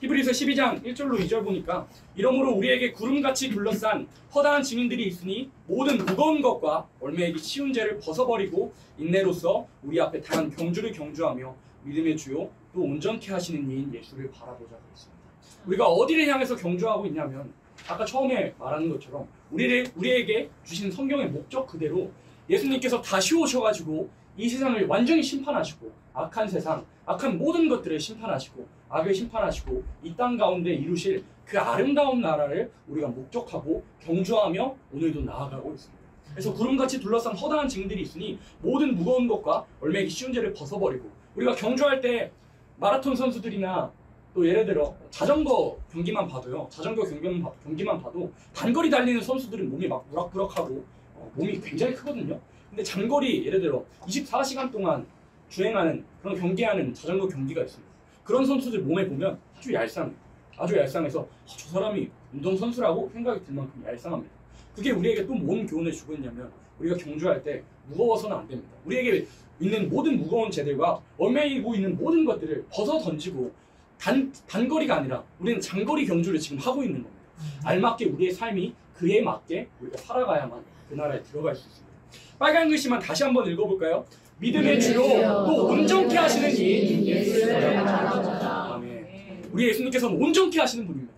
히브리서 12장 1절로 2절 보니까 이러므로 우리에게 구름같이 둘러싼 허다한 증인들이 있으니 모든 무거운 것과 얽매이기 쉬운 죄를 벗어버리고 인내로써 우리 앞에 다한 경주를 경주하며 믿음의 주요 또 온전케 하시는 이인 예수를 바라보자 그랬습니다. 우리가 어디를 향해서 경주하고 있냐면 아까 처음에 말하는 것처럼 우리에게 주신 성경의 목적 그대로 예수님께서 다시 오셔가지고 이 세상을 완전히 심판하시고 악한 세상, 악한 모든 것들을 심판하시고 악을 심판하시고 이 땅 가운데 이루실 그 아름다운 나라를 우리가 목적하고 경주하며 오늘도 나아가고 있습니다. 그래서 구름같이 둘러싼 허다한 증인들이 있으니 모든 무거운 것과 얽매이기 쉬운 죄를 벗어버리고 우리가 경주할 때 마라톤 선수들이나 또 예를 들어 자전거 경기만 봐도요. 자전거 경기만 봐도 단거리 달리는 선수들은 몸이 막 우락부락하고 몸이 굉장히 크거든요. 근데 장거리 예를 들어 24시간 동안 주행하는 그런 경기하는 자전거 경기가 있습니다. 그런 선수들 몸에 보면 아주 얄쌍해요. 아주 얄쌍해서 저 사람이 운동선수라고 생각이 들 만큼 얄쌍합니다. 그게 우리에게 또 뭔 교훈을 주고 있냐면 우리가 경주할 때 무거워서는 안 됩니다. 우리에게 있는 모든 무거운 죄들과 얽매이고 있는 모든 것들을 벗어 던지고 단거리가 아니라 우리는 장거리 경주를 지금 하고 있는 겁니다. 알맞게 우리의 삶이 그에 맞게 우리가 살아가야만 그 나라에 들어갈 수 있습니다. 빨간 글씨만 다시 한번 읽어볼까요? 믿음의 주로 또 온전케 하시는 이인 예수를 바라보자. 아멘. 우리 예수님께서는 온전케 하시는 분입니다.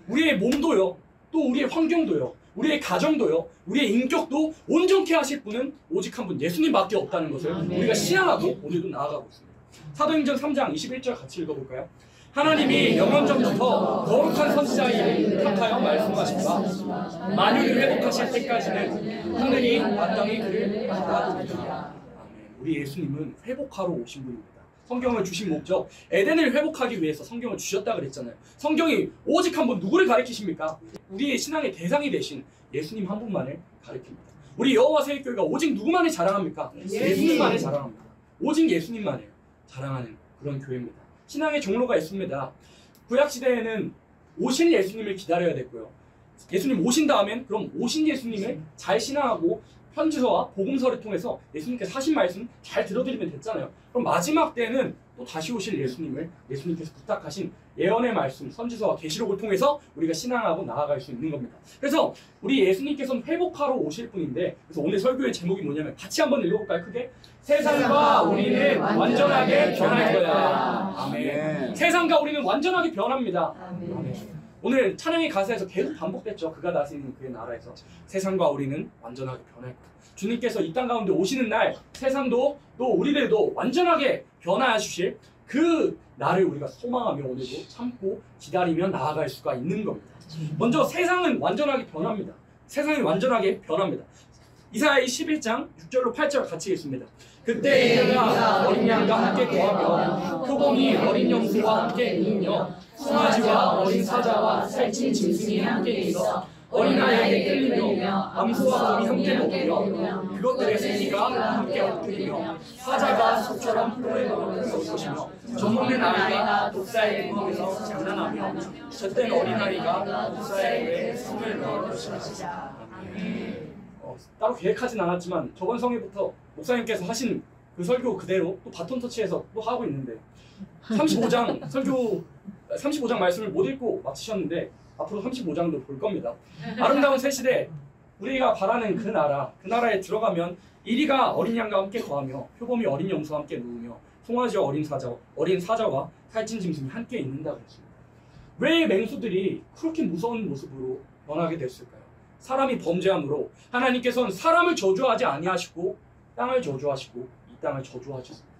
우리의 몸도요, 또 우리의 환경도요, 우리의 가정도요, 우리의 인격도 온전케 하실 분은 오직 한 분 예수님밖에 없다는 것을 우리가 신앙하고 오늘도 나아가고 있습니다. 사도행전 3장 21절 같이 읽어볼까요? 하나님이 영원전부터 거룩한 선지자의 탁하여 말씀하시사 만유를 회복하실 때까지는 하늘이 마땅히 그를 놔두리라. 우리 예수님은 회복하러 오신 분입니다. 성경을 주신 목적, 에덴을 회복하기 위해서 성경을 주셨다 그랬잖아요. 성경이 오직 한 분 누구를 가리키십니까? 우리의 신앙의 대상이 되신 예수님 한 분만을 가리킵니다. 우리 여호와 세일교회가 오직 누구만을 자랑합니까? 예수님만을 자랑합니다. 오직 예수님만을 자랑하는 그런 교회입니다. 신앙의 종로가 있습니다. 구약시대에는 오신 예수님을 기다려야 됐고요. 예수님 오신 다음엔 그럼 오신 예수님을 잘 신앙하고 편지서와 복음서를 통해서 예수님께서 하신 말씀 잘 들어드리면 됐잖아요. 그럼 마지막 때는 또 다시 오실 예수님을 예수님께서 부탁하신 예언의 말씀, 선지서와 계시록을 통해서 우리가 신앙하고 나아갈 수 있는 겁니다. 그래서 우리 예수님께서는 회복하러 오실 분인데, 그래서 오늘 설교의 제목이 뭐냐면 같이 한번 읽어볼까요? 크게. 세상과 우리는 완전하게 변할 거야. 아멘. 세상과 우리는 완전하게 변합니다. 아멘. 오늘 찬양의 가사에서 계속 반복됐죠. 그가 다스리는 그의 나라에서 세상과 우리는 완전하게 변할 거야. 주님께서 이 땅 가운데 오시는 날 세상도 또 우리들도 완전하게 변화하실 그 날을 우리가 소망하며 오늘도 참고 기다리며 나아갈 수가 있는 겁니다. 먼저 세상은 완전하게 변합니다. 세상이 완전하게 변합니다. 이사야 11장 6절로 8절 같이 읽습니다. 그때 그가 어린 양과 함께 거하며 표범이 어린 염소와 함께 누우며 송아지와 어린 사자와 살찐 짐승이 함께 있어 어린아이에게 끌리며 암소와 곰이 함께 먹으며 그것들의 새끼가 함께 엎드리며 사자가 소처럼 풀을 먹을 것이며 젖먹는 아이가 독사의 구멍에서 장난하며 젖된 어린아이가 독사의 배에 손을 넣을 것이라. 따로 계획하진 않았지만 저번 성회부터 목사님께서 하신 그 설교 그대로 또 바톤 터치해서 또 하고 있는데 35장 말씀을 못 읽고 마치셨는데 앞으로 35장도 볼 겁니다. 아름다운 새 시대, 우리가 바라는 그 나라에 들어가면 이리가 어린 양과 함께 거하며 표범이 어린 염소와 함께 누우며 송아지와 어린 사자와 살찐 짐승이 함께 있는다 그랬습니다. 왜 맹수들이 그렇게 무서운 모습으로 변하게 됐을까요? 사람이 범죄함으로 하나님께서는 사람을 저주하지 아니하시고 땅을 저주하시고 이 땅을 저주하셨습니다.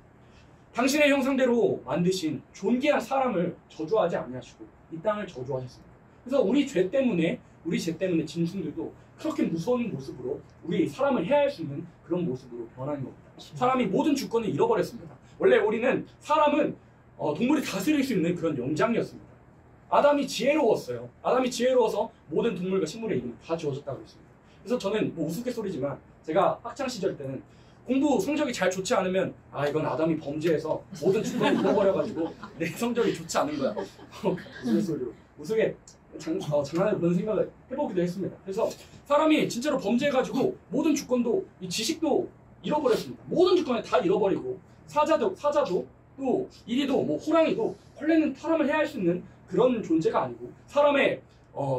당신의 형상대로 만드신 존귀한 사람을 저주하지 아니하시고 이 땅을 저주하셨습니다. 그래서 우리 죄 때문에 짐승들도 그렇게 무서운 모습으로 우리 사람을 해할 수 있는 그런 모습으로 변하는 겁니다. 사람이 모든 주권을 잃어버렸습니다. 원래 사람은 동물이 다스릴 수 있는 그런 영장이었습니다. 아담이 지혜로웠어요. 아담이 지혜로워서 모든 동물과 식물의 이름이 다 지어졌다고 했습니다. 그래서 저는 우스갯소리지만 제가 학창시절 때는 공부 성적이 잘 좋지 않으면 이건 아담이 범죄해서 모든 주권을 잃어버려가지고 내 성적이 좋지 않은 거야. 우스갯소리로 장난으로 그런 생각을 해보기도 했습니다. 그래서 사람이 진짜로 범죄해가지고 모든 주권도 이 지식도 잃어버렸습니다. 모든 주권을 다 잃어버리고 사자도 또 이리도 호랑이도 원래는 사람을 해할 수 있는 그런 존재가 아니고 사람의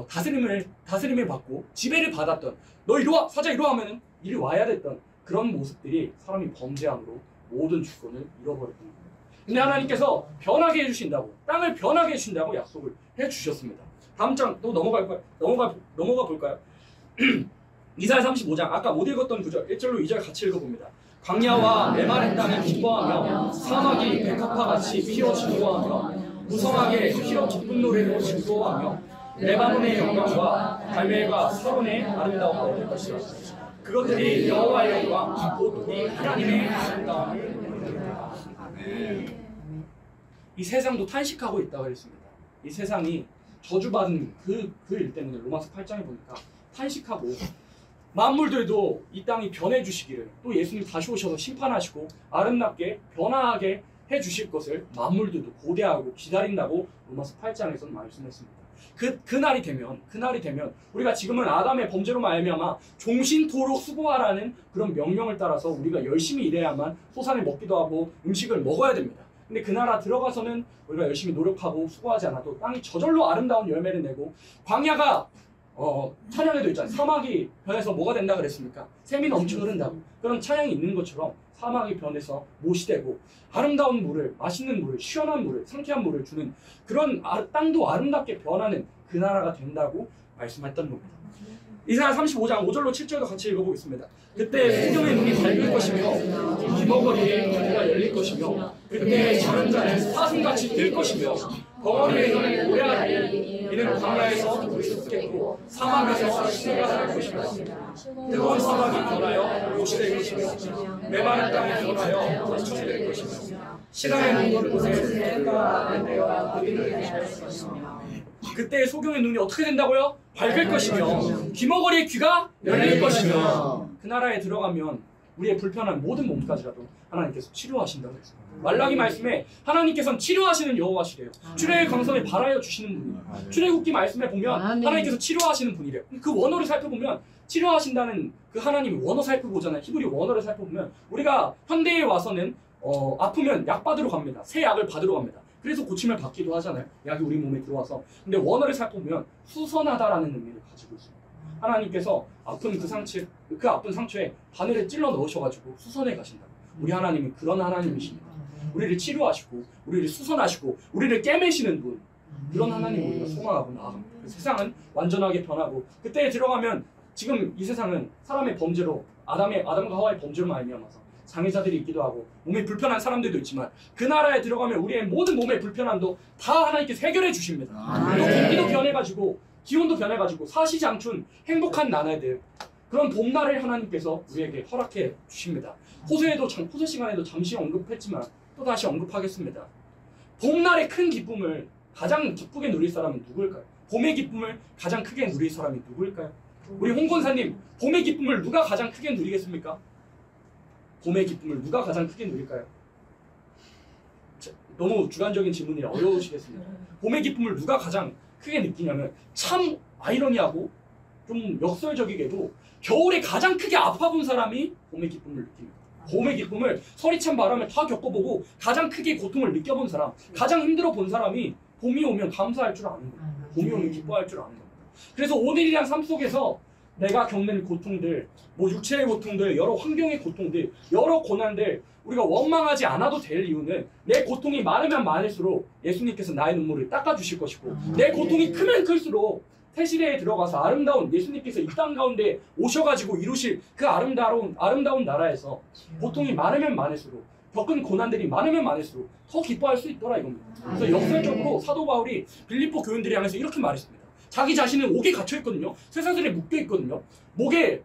다스림을 받고 지배를 받았던 너 이리 와 사자 이리 와 하면은 이리 와야 됐던 그런 모습들이 사람이 범죄함으로 모든 주권을 잃어버렸던 겁니다. 근데 하나님께서 변하게 해주신다고 땅을 변하게 해주신다고 약속을 해주셨습니다. 다음 장 또 넘어가 볼까요? 이사야 35장 아까 못 읽었던 구절 1절로 2절 같이 읽어봅니다. 광야와 메마른 땅이 기뻐하며 사막이 백합화같이 피어 즐거워하며 무성하게 피어 기쁜 노래로 즐거워하며 레바논의 영광과 갈멜과 사론의 아름다움을 볼 것이라. 그것들이 여호와의 영광 곧 우리 하나님의 아름다움을 보리라. 이 세상도 탄식하고 있다고 했습니다. 이 세상이 저주받은 그 일 때문에 로마서 8장에 보니까 탄식하고 만물들도 이 땅이 변해주시기를 또 예수님 다시 오셔서 심판하시고 아름답게 변화하게 해주실 것을 만물들도 고대하고 기다린다고 로마서 8장에서는 말씀했습니다. 그날이 되면 우리가 지금은 아담의 범죄로 말미암아 종신토록 수고하라는 그런 명령을 따라서 우리가 열심히 일해야만 소산을 먹기도 하고 음식을 먹어야 됩니다. 근데 그 나라 들어가서는 우리가 열심히 노력하고 수고하지 않아도 땅이 저절로 아름다운 열매를 내고 광야가 찬양에도 있잖아요. 사막이 변해서 뭐가 된다 그랬습니까? 샘이 넘쳐 흐른다고. 그런 찬양이 있는 것처럼 사막이 변해서 못이 되고 아름다운 물을, 맛있는 물을, 시원한 물을, 상쾌한 물을 주는 그런 땅도 아름답게 변하는 그 나라가 된다고 말씀했던 겁니다. 이사야 35장 5절로 7절도 같이 읽어보겠습니다. 그때 소경의 눈이 밝을 것이며 기머거리에 귀가 열릴 것이며 그때 자는 자는 사슴같이 뛸 것이며 벙어리에 있는 모래알이 이는 광야에서 물이 솟겠고 사막에서 시내가 날 것이며 뜨거운 사막이 변하여 못이 될 것이며 메마른 땅이 변하여 화초이 될 것이며 시간의 눈 곳에 새가 내가 그리를 할 것이며 그때 소경의 눈이 어떻게 된다고요? 밝을 것이며 귀머거리의 귀가 열릴 것이며 그 나라에 들어가면 우리의 불편한 모든 몸까지라도 하나님께서 치료하신다고 했습니다. 말라기 말씀에 하나님께서는 치료하시는 여호와시래요. 출애굽 강선에 발하여 주시는 분이에요. 출애굽기 말씀에 보면 하나님께서 치료하시는 분이래요. 그 원어를 살펴보면 치료하신다는 그 하나님의 원어 살펴보잖아요. 히브리 원어를 살펴보면 우리가 현대에 와서는 아프면 약 받으러 갑니다. 새 약을 받으러 갑니다. 그래서 고침을 받기도 하잖아요. 약이 우리 몸에 들어와서. 근데 원어를 살펴보면 수선하다라는 의미를 가지고 있습니다. 하나님께서 아픈 그 아픈 상처에 바늘을 찔러 넣으셔가지고 수선해 가신다. 우리 하나님은 그런 하나님이십니다. 우리를 치료하시고 우리를 수선하시고 우리를 꿰매시는 분, 그런 하나님 우리가 소망하고 나아갑니다. 그 세상은 완전하게 변하고 그때에 들어가면 지금 이 세상은 사람의 범죄로 아담과 하와의 범죄로 말미암아서 장애자들이 있기도 하고 몸이 불편한 사람들도 있지만 그 나라에 들어가면 우리의 모든 몸의 불편함도 다 하나님께서 해결해 주십니다. 또 공기도 변해가지고 기온도 변해가지고 사시장춘 행복한 나날들, 그런 봄날을 하나님께서 우리에게 허락해 주십니다. 호세 시간에도 잠시 언급했지만 또 다시 언급하겠습니다. 봄날의 큰 기쁨을 가장 기쁘게 누릴 사람은 누구일까요? 봄의 기쁨을 가장 크게 누릴 사람이 누구일까요? 우리 홍 권사님, 봄의 기쁨을 누가 가장 크게 누리겠습니까? 봄의 기쁨을 누가 가장 크게 누릴까요? 너무 주관적인 질문이라 어려우시겠습니다. 봄의 기쁨을 누가 가장 크게 느끼냐면 참 아이러니하고 좀 역설적이게도 겨울에 가장 크게 아파본 사람이 봄의 기쁨을 느낍니다. 봄의 기쁨을 서리찬 바람을 다 겪어보고 가장 크게 고통을 느껴본 사람, 가장 힘들어 본 사람이 봄이 오면 감사할 줄 아는 거예요. 봄이 오면 기뻐할 줄 아는 겁니다. 그래서 오늘이란 삶 속에서 내가 겪는 고통들, 육체의 고통들, 여러 환경의 고통들, 여러 고난들, 우리가 원망하지 않아도 될 이유는 내 고통이 많으면 많을수록 예수님께서 나의 눈물을 닦아주실 것이고 내 고통이 크면 클수록 새시대에 들어가서 아름다운 예수님께서 이 땅 가운데 오셔가지고 이루실 그 아름다운 나라에서 고통이 많으면 많을수록 겪은 고난들이 많으면 많을수록 더 기뻐할 수 있더라 이겁니다. 그래서 역설적으로 사도 바울이 빌립보 교인들을 향해서 이렇게 말했습니다. 자기 자신은 옥에 갇혀 있거든요. 쇠사슬에 묶여 있거든요. 목에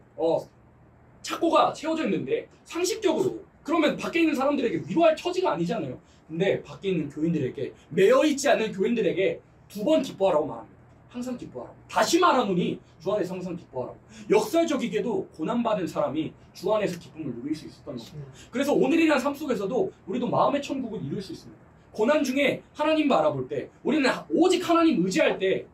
착고가 채워져 있는데 상식적으로 그러면 밖에 있는 사람들에게 위로할 처지가 아니잖아요. 근데 밖에 있는 교인들에게, 매여 있지 않는 교인들에게 2번 기뻐하라고 말합니다. 항상 기뻐하라고. 다시 말하노니 주 안에서 항상 기뻐하라고. 역설적이게도 고난받은 사람이 주 안에서 기쁨을 누릴 수 있었던 겁니다. 그래서 오늘이란 삶 속에서도 우리도 마음의 천국을 이룰 수 있습니다. 고난 중에 하나님 바라볼 때, 우리는 오직 하나님 의지할 때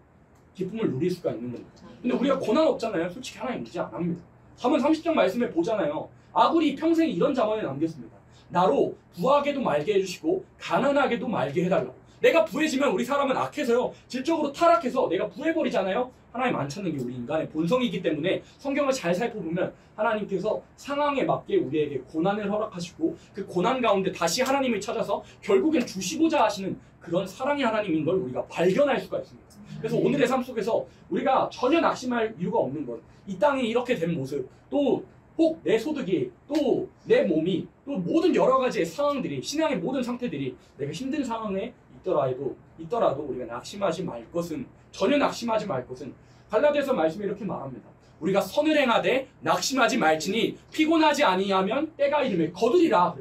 기쁨을 누릴 수가 있는 겁니다. 근데 우리가 고난 없잖아요. 솔직히 하나님 의지 안 합니다. 잠언 30장 말씀에 보잖아요. 아굴이 평생 이런 잠언을 남겼습니다. 나로 부하게도 말게 해주시고 가난하게도 말게 해달라고. 내가 부해지면 우리 사람은 악해서요. 질적으로 타락해서 내가 부해버리잖아요. 하나님 안 찾는 게 우리 인간의 본성이기 때문에 성경을 잘 살펴보면 하나님께서 상황에 맞게 우리에게 고난을 허락하시고 그 고난 가운데 다시 하나님을 찾아서 결국엔 주시고자 하시는 그런 사랑의 하나님인 걸 우리가 발견할 수가 있습니다. 그래서 오늘의 삶 속에서 우리가 전혀 낙심할 이유가 없는 것, 이 땅이 이렇게 된 모습, 또 혹 내 소득이, 또 내 몸이, 또 모든 여러 가지의 상황들이, 신앙의 모든 상태들이 내가 힘든 상황에 있더라도 우리가 낙심하지 말 것은, 전혀 낙심하지 말 것은, 갈라디아서 말씀에 이렇게 말합니다. 우리가 선을 행하되 낙심하지 말지니 피곤하지 아니하면 때가 이르매 거두리라.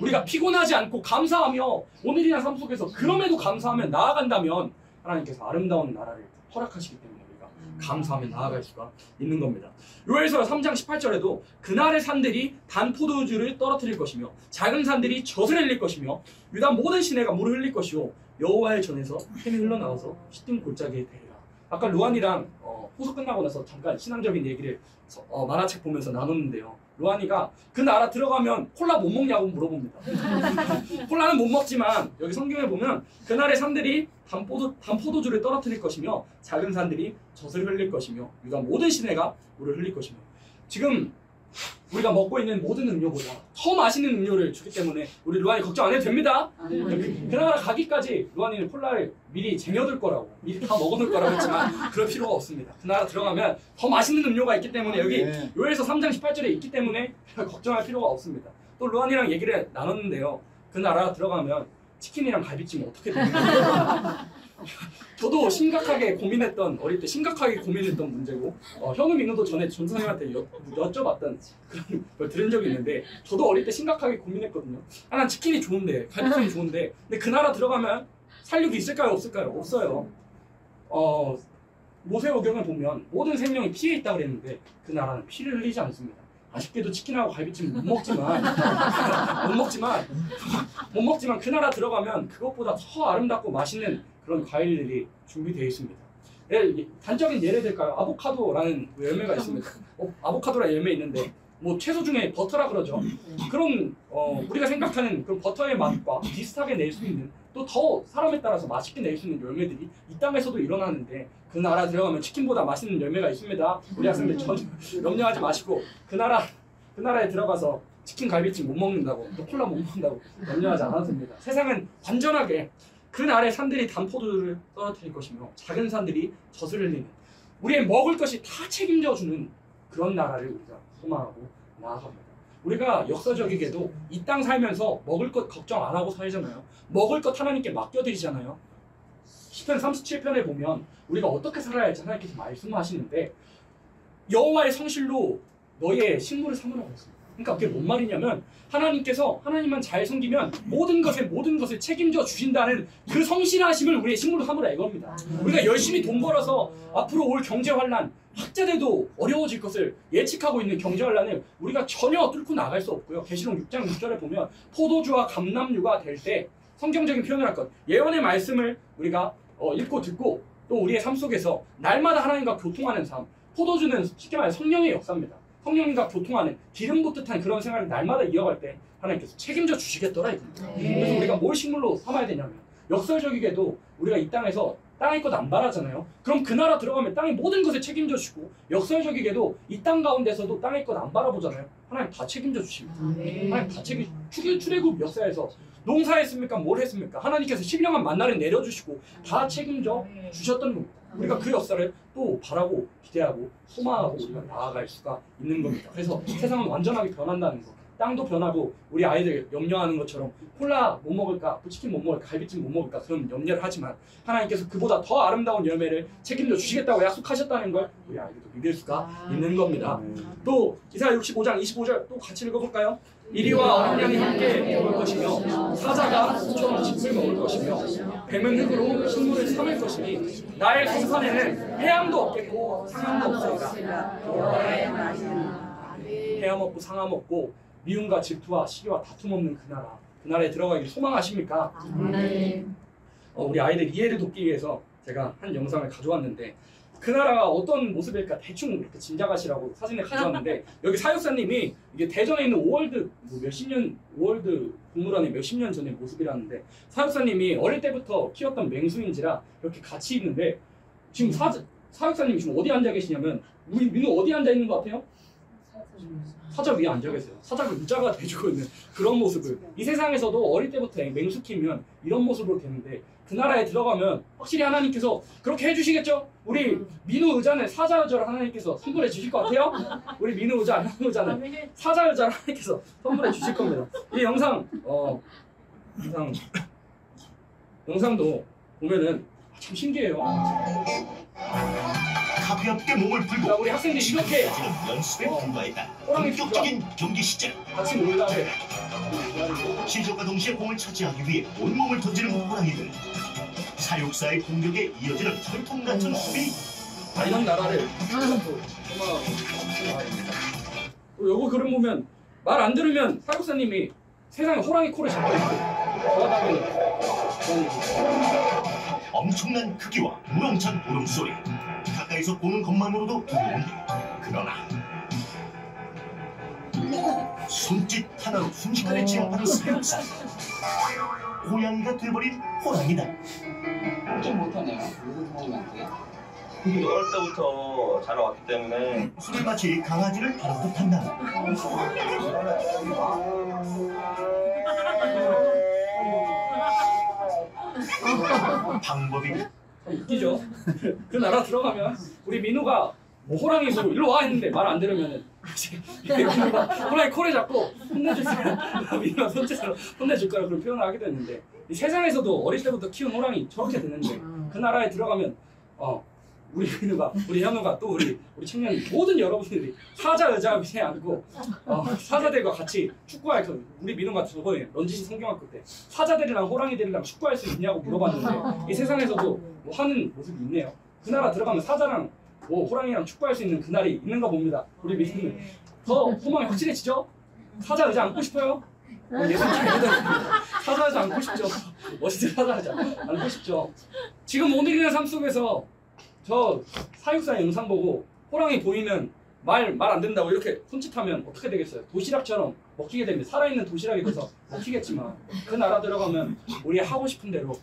우리가 피곤하지 않고 감사하며 오늘이나 삶 속에서 그럼에도 감사하며 나아간다면 하나님께서 아름다운 나라를 허락하시기 때문에 우리가 감사하며 나아갈 수가 있는 겁니다. 요엘서 3장 18절에도 그날의 산들이 단 포도주를 떨어뜨릴 것이며 작은 산들이 젖을 흘릴 것이며 유다 모든 시내가 물을 흘릴 것이요 여호와의 전에서 샘이 흘러나와서 씻은 골짜기에 되리라. 아까 루안이랑 호소 끝나고 나서 잠깐 신앙적인 얘기를 만화책 보면서 나눴는데요. 루안이가 그 나라 들어가면 콜라 못 먹냐고 물어봅니다. 콜라는 못 먹지만 여기 성경에 보면 그날의 산들이 단 포도주를 떨어뜨릴 것이며 작은 산들이 젖을 흘릴 것이며 유다 모든 시내가 물을 흘릴 것이며, 지금 우리가 먹고 있는 모든 음료보다 더 맛있는 음료를 주기 때문에 우리 루안이 걱정 안 해도 됩니다. 그 나라 가기까지 루안이는 콜라를 미리 쟁여둘 거라고, 미리 다 먹어놓을 거라고 했지만 그럴 필요가 없습니다. 그 나라 들어가면 더 맛있는 음료가 있기 때문에, 여기 요엘서 3장 18절에 있기 때문에 걱정할 필요가 없습니다. 또 루안이랑 얘기를 나눴는데요. 그 나라 들어가면 치킨이랑 갈비찜 어떻게 됩니까? 저도 심각하게 고민했던, 어릴 때 심각하게 고민했던 문제고, 현우 민우도 전에 전 선생님한테 여쭤봤던 그런 걸 들은 적이 있는데, 저도 어릴 때 심각하게 고민했거든요. 난 치킨이 좋은데, 갈비찜이 좋은데, 근데 그 나라 들어가면 살육이 있을까요? 없을까요? 없어요. 모세오경을 보면 모든 생명이 피에 있다고 그랬는데 그 나라는 피를 흘리지 않습니다. 아쉽게도 치킨하고 갈비찜 못 먹지만 못 먹지만 그 나라 들어가면 그것보다 더 아름답고 맛있는 그런 과일들이 준비되어 있습니다. 단적인 예를 들까요? 아보카도라는 열매가 있습니다. 아보카도라는 열매 있는데 뭐 채소 중에 버터라 그러죠. 그런 우리가 생각하는 그런 버터의 맛과 비슷하게 낼 수 있는, 또 더 사람에 따라서 맛있게 낼 수 있는 열매들이 이 땅에서도 일어나는데, 그 나라 들어가면 치킨보다 맛있는 열매가 있습니다. 우리 학생들 전혀 염려하지 마시고 그 나라에 들어가서 치킨 갈비찜 못 먹는다고, 또 콜라 못 먹는다고 염려하지 않아도 됩니다. 세상은 완전하게 그 나라의 산들이 단 포도를 떨어뜨릴 것이며 작은 산들이 젖을 흘리는, 우리의 먹을 것이 다 책임져주는 그런 나라를 우리가 소망하고 나아갑니다. 우리가 역사적이게도 이 땅 살면서 먹을 것 걱정 안 하고 살잖아요. 먹을 것 하나님께 맡겨드리잖아요. 시편 37편에 보면 우리가 어떻게 살아야 할지 하나님께서 말씀하시는데, 여호와의 성실로 너의 식물을 삼으라고 했습니다. 그러니까 그게 뭔 말이냐면, 하나님께서 하나님만 잘 섬기면 모든 것을 책임져 주신다는 그 성실하심을 우리의 식물로 삼으라 이겁니다. 우리가 열심히 돈 벌어서 앞으로 올 경제 환란, 학자들도 어려워질 것을 예측하고 있는 경제 환란을 우리가 전혀 뚫고 나갈 수 없고요. 계시록 6장 6절에 보면 포도주와 감람류가 될 때, 성경적인 표현을 할 것, 예언의 말씀을 우리가 읽고 듣고 또 우리의 삶 속에서 날마다 하나님과 교통하는 삶, 포도주는 쉽게 말해 성령의 역사입니다. 성령과 교통하는 기름 붓듯한 그런 생활을 날마다 이어갈 때 하나님께서 책임져 주시겠더라 이겁니다. 그래서 우리가 뭘 식물로 삼아야 되냐면, 역설적이게도 우리가 이 땅에서 땅의 것 안 바라잖아요. 그럼 그 나라 들어가면 땅의 모든 것을 책임져 주시고, 역설적이게도 이 땅 가운데서도 땅의 것 안 바라보잖아요. 하나님 다 책임져 주십니다. 하나님 다 출애굽 역사에서 농사했습니까? 뭘 했습니까? 하나님께서 신령한 만나를 내려주시고 다 책임져 주셨던 겁니다. 우리가 그 역사를 또 바라고 기대하고 소망하고 우리가 나아갈 수가 있는 겁니다. 그래서 세상은 완전하게 변한다는 거, 땅도 변하고 우리 아이들 염려하는 것처럼 콜라 못 먹을까, 치킨 못 먹을까, 갈비찜 못 먹을까 그런 염려를 하지만, 하나님께서 그보다 더 아름다운 열매를 책임져 주시겠다고 약속하셨다는 걸 우리 아이들도 믿을 수가 있는 겁니다. 또 이사야 65장 25절 또 같이 읽어볼까요? 이리와 어린 양이 함께 먹을 것이며 사자가 소처럼 짚을 먹을 것이며 뱀은 흙으로 식물을 삼을 것이니 나의 성산에는 해양도 없겠고 상함도 없으리라. 해양 없고 상함 없고 미움과 질투와 시기와 다툼 없는 그 나라에 들어가길 소망하십니까? 우리 아이들 이해를 돕기 위해서 제가 한 영상을 가져왔는데, 그 나라가 어떤 모습일까 대충 이렇게 짐작하시라고 사진을 가져왔는데 여기 사육사님이 이게 대전에 있는 오월드 뭐 몇십 년 오월드 동물원의 몇십 년 전의 모습이라는데 사육사님이 어릴 때부터 키웠던 맹수인지라 이렇게 같이 있는데 지금 사육사님이 지금 어디 앉아 계시냐면 우리 민우 어디 앉아 있는 것 같아요? 사자 위에 앉아 계세요. 사자가 의자가 돼주고 있는 그런 모습을 이 세상에서도 어릴 때부터 맹수 키면 이런 모습으로 되는데 그 나라에 들어가면 확실히 하나님께서 그렇게 해주시겠죠? 우리 민우 의자는 사자 의자를 하나님께서 선물해 주실 것 같아요? 우리 민우 의자, 현 의자는 사자 의자를 하나님께서 선물해 주실 겁니다. 이 영상도 보면은 참 신기해요. 가볍게 몸을 풀고 자, 우리 학생들이 이렇게 연습에 불과했다. 호랑이 본격적인 경기 시작. 같이 놀다 해. 시작과 동시에 공을 차지하기 위해 온몸을 던지는 호랑이들. 사육사의 공격에 이어지는 철통 같은 수비. 이런 나라를 요거 그림 보면 말 안 들으면 사육사님이 세상에 호랑이 코를 잡고 있고 저하다면 엄청난 크기와 우렁찬 울음소리. 가까이서 보는 것만으로도 두려운데 그러나 손짓 하나로 순식간에 제압하는 사육사. 고양이가 돼버린 호랑이다. 좀 못하네요. 호랑이한테. 어릴 때부터 자라왔기 때문에 술을 마치 강아지를 다루듯 한다. 방법이 웃기죠? 그 나라 들어가면 우리 민우가 뭐 호랑이 소리 일로 와 했는데 말 안 들으면은 민우가 호랑이 코를 잡고 혼내줄 거야. 민우가 손짓으로 혼내줄 거라 그런 표현을 하기도 했는데 이 세상에서도 어릴 때부터 키운 호랑이 저렇게 되는데 그 나라에 들어가면 우리 민우가 우리 현우가 또 우리 청년 모든 여러분들이 사자 의자 위에 앉고 사자들과 같이 축구할 우리 민우가 저번에 런쥔이 성경학교 때 사자들이랑 호랑이들이랑 축구할 수 있냐고 물어봤는데 이 세상에서도 뭐 하는 모습이 있네요. 그 나라 들어가면 사자랑 뭐 호랑이랑 축구할 수 있는 그날이 있는가 봅니다. 우리 민우는 더 소망이 확실해지죠? 사자 의자 앉고 싶어요? 예상 사자 의자 앉고 싶죠? 멋있는 사자 의자 앉고 싶죠? 지금 오늘이나 삶 속에서 저 사육사 영상 보고 호랑이 보이면 말 안 된다고 이렇게 손짓하면 어떻게 되겠어요? 도시락처럼 먹히게 됩니다. 살아있는 도시락이 돼서 먹히겠지만 그 나라 들어가면 우리 하고 싶은 대로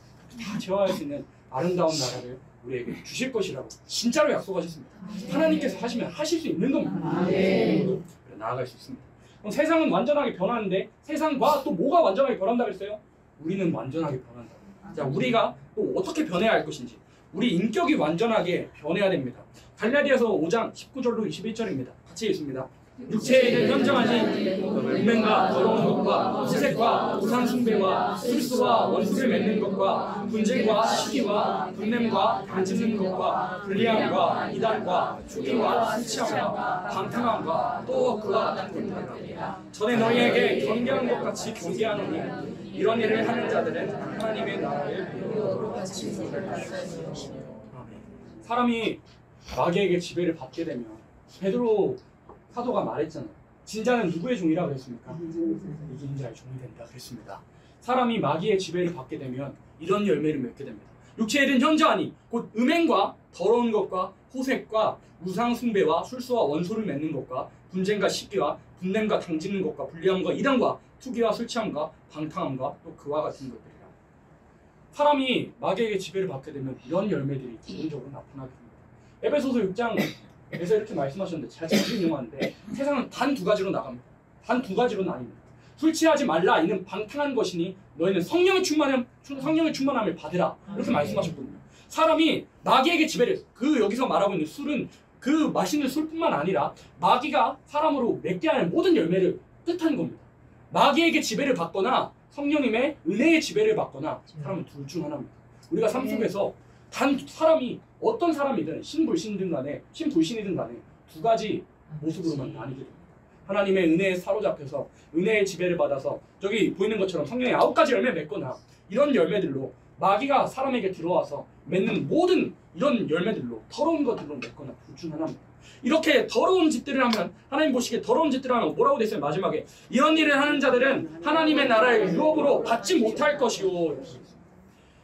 다 제어할 수 있는 아름다운 나라를 우리에게 주실 것이라고 진짜로 약속하셨습니다. 하나님께서 하시면 하실 수 있는 겁니다. 나아갈 수 있습니다. 그럼 세상은 완전하게 변하는데 세상과 또 뭐가 완전하게 변한다고 했어요? 우리는 완전하게 변한다. 자, 우리가 또 어떻게 변해야 할 것인지 우리 인격이 완전하게 변해야 됩니다. 갈라디아서 5장 19절로 21절입니다. 같이 읽습니다. 육체에 있는 현저하신 음행과 더러운 것과 수색과 우상 숭배와 술수와 원수를 맺는 것과 분쟁과 시기와 분냄과 단짓는 것과 불리함과 이단과 투기와 수치함과 방탕함과 또 그와 같은 것들이라. 전에 너희에게 경계한 것 같이 경계하노니 이런 일을 하는 자들은 하나님의 나라를 사람이 마귀에게 지배를 받게 되면 베드로 사도가 말했잖아요. 진자는 누구의 종이라 그랬습니까? 이긴 자의 종이 된다 그랬습니다. 사람이 마귀의 지배를 받게 되면 이런 열매를 맺게 됩니다. 육체에 이른 현저하니 곧 음행과 더러운 것과 호색과 우상 숭배와 술수와 원수를 맺는 것과 분쟁과 시기와 분냄과 당짓는 것과 불리함과 이단과 투기와 술 취함과 방탕함과 또 그와 같은 것들이라. 사람이 마귀에게 지배를 받게 되면 이런 열매들이 기본적으로 나타나게 됩니다. 에베소서 6장에서 이렇게 말씀하셨는데 제가 자주 인용하는데 세상은 단 두 가지로 나갑니다. 단 두 가지로 나뉩니다. 술 취하지 말라 이는 방탕한 것이니 너희는 성령의 충만함을 받으라 이렇게 말씀하셨거든요. 사람이 마귀에게 지배를 여기서 말하고 있는 술은 그 맛있는 술뿐만 아니라 마귀가 사람으로 맺게 하는 모든 열매를 뜻하는 겁니다. 마귀에게 지배를 받거나 성령님의 은혜의 지배를 받거나 사람은 둘 중 하나입니다. 우리가 삶 속에서 단 사람이 어떤 사람이든 신불신이든 간에 신불신이든 간에 두 가지 모습으로만 나뉘게 됩니다. 하나님의 은혜에 사로잡혀서 은혜의 지배를 받아서 저기 보이는 것처럼 성령의 9가지 열매 맺거나 이런 열매들로 마귀가 사람에게 들어와서 맺는 모든 이런 열매들로 더러운 것들로 맺거나 둘 중 하나입니다. 이렇게 더러운 짓들을 하면 하나님 보시기에 더러운 짓들을 하면 뭐라고 됐어요? 마지막에 이런 일을 하는 자들은 하나님의 나라를 유업으로 받지 못할 것이요.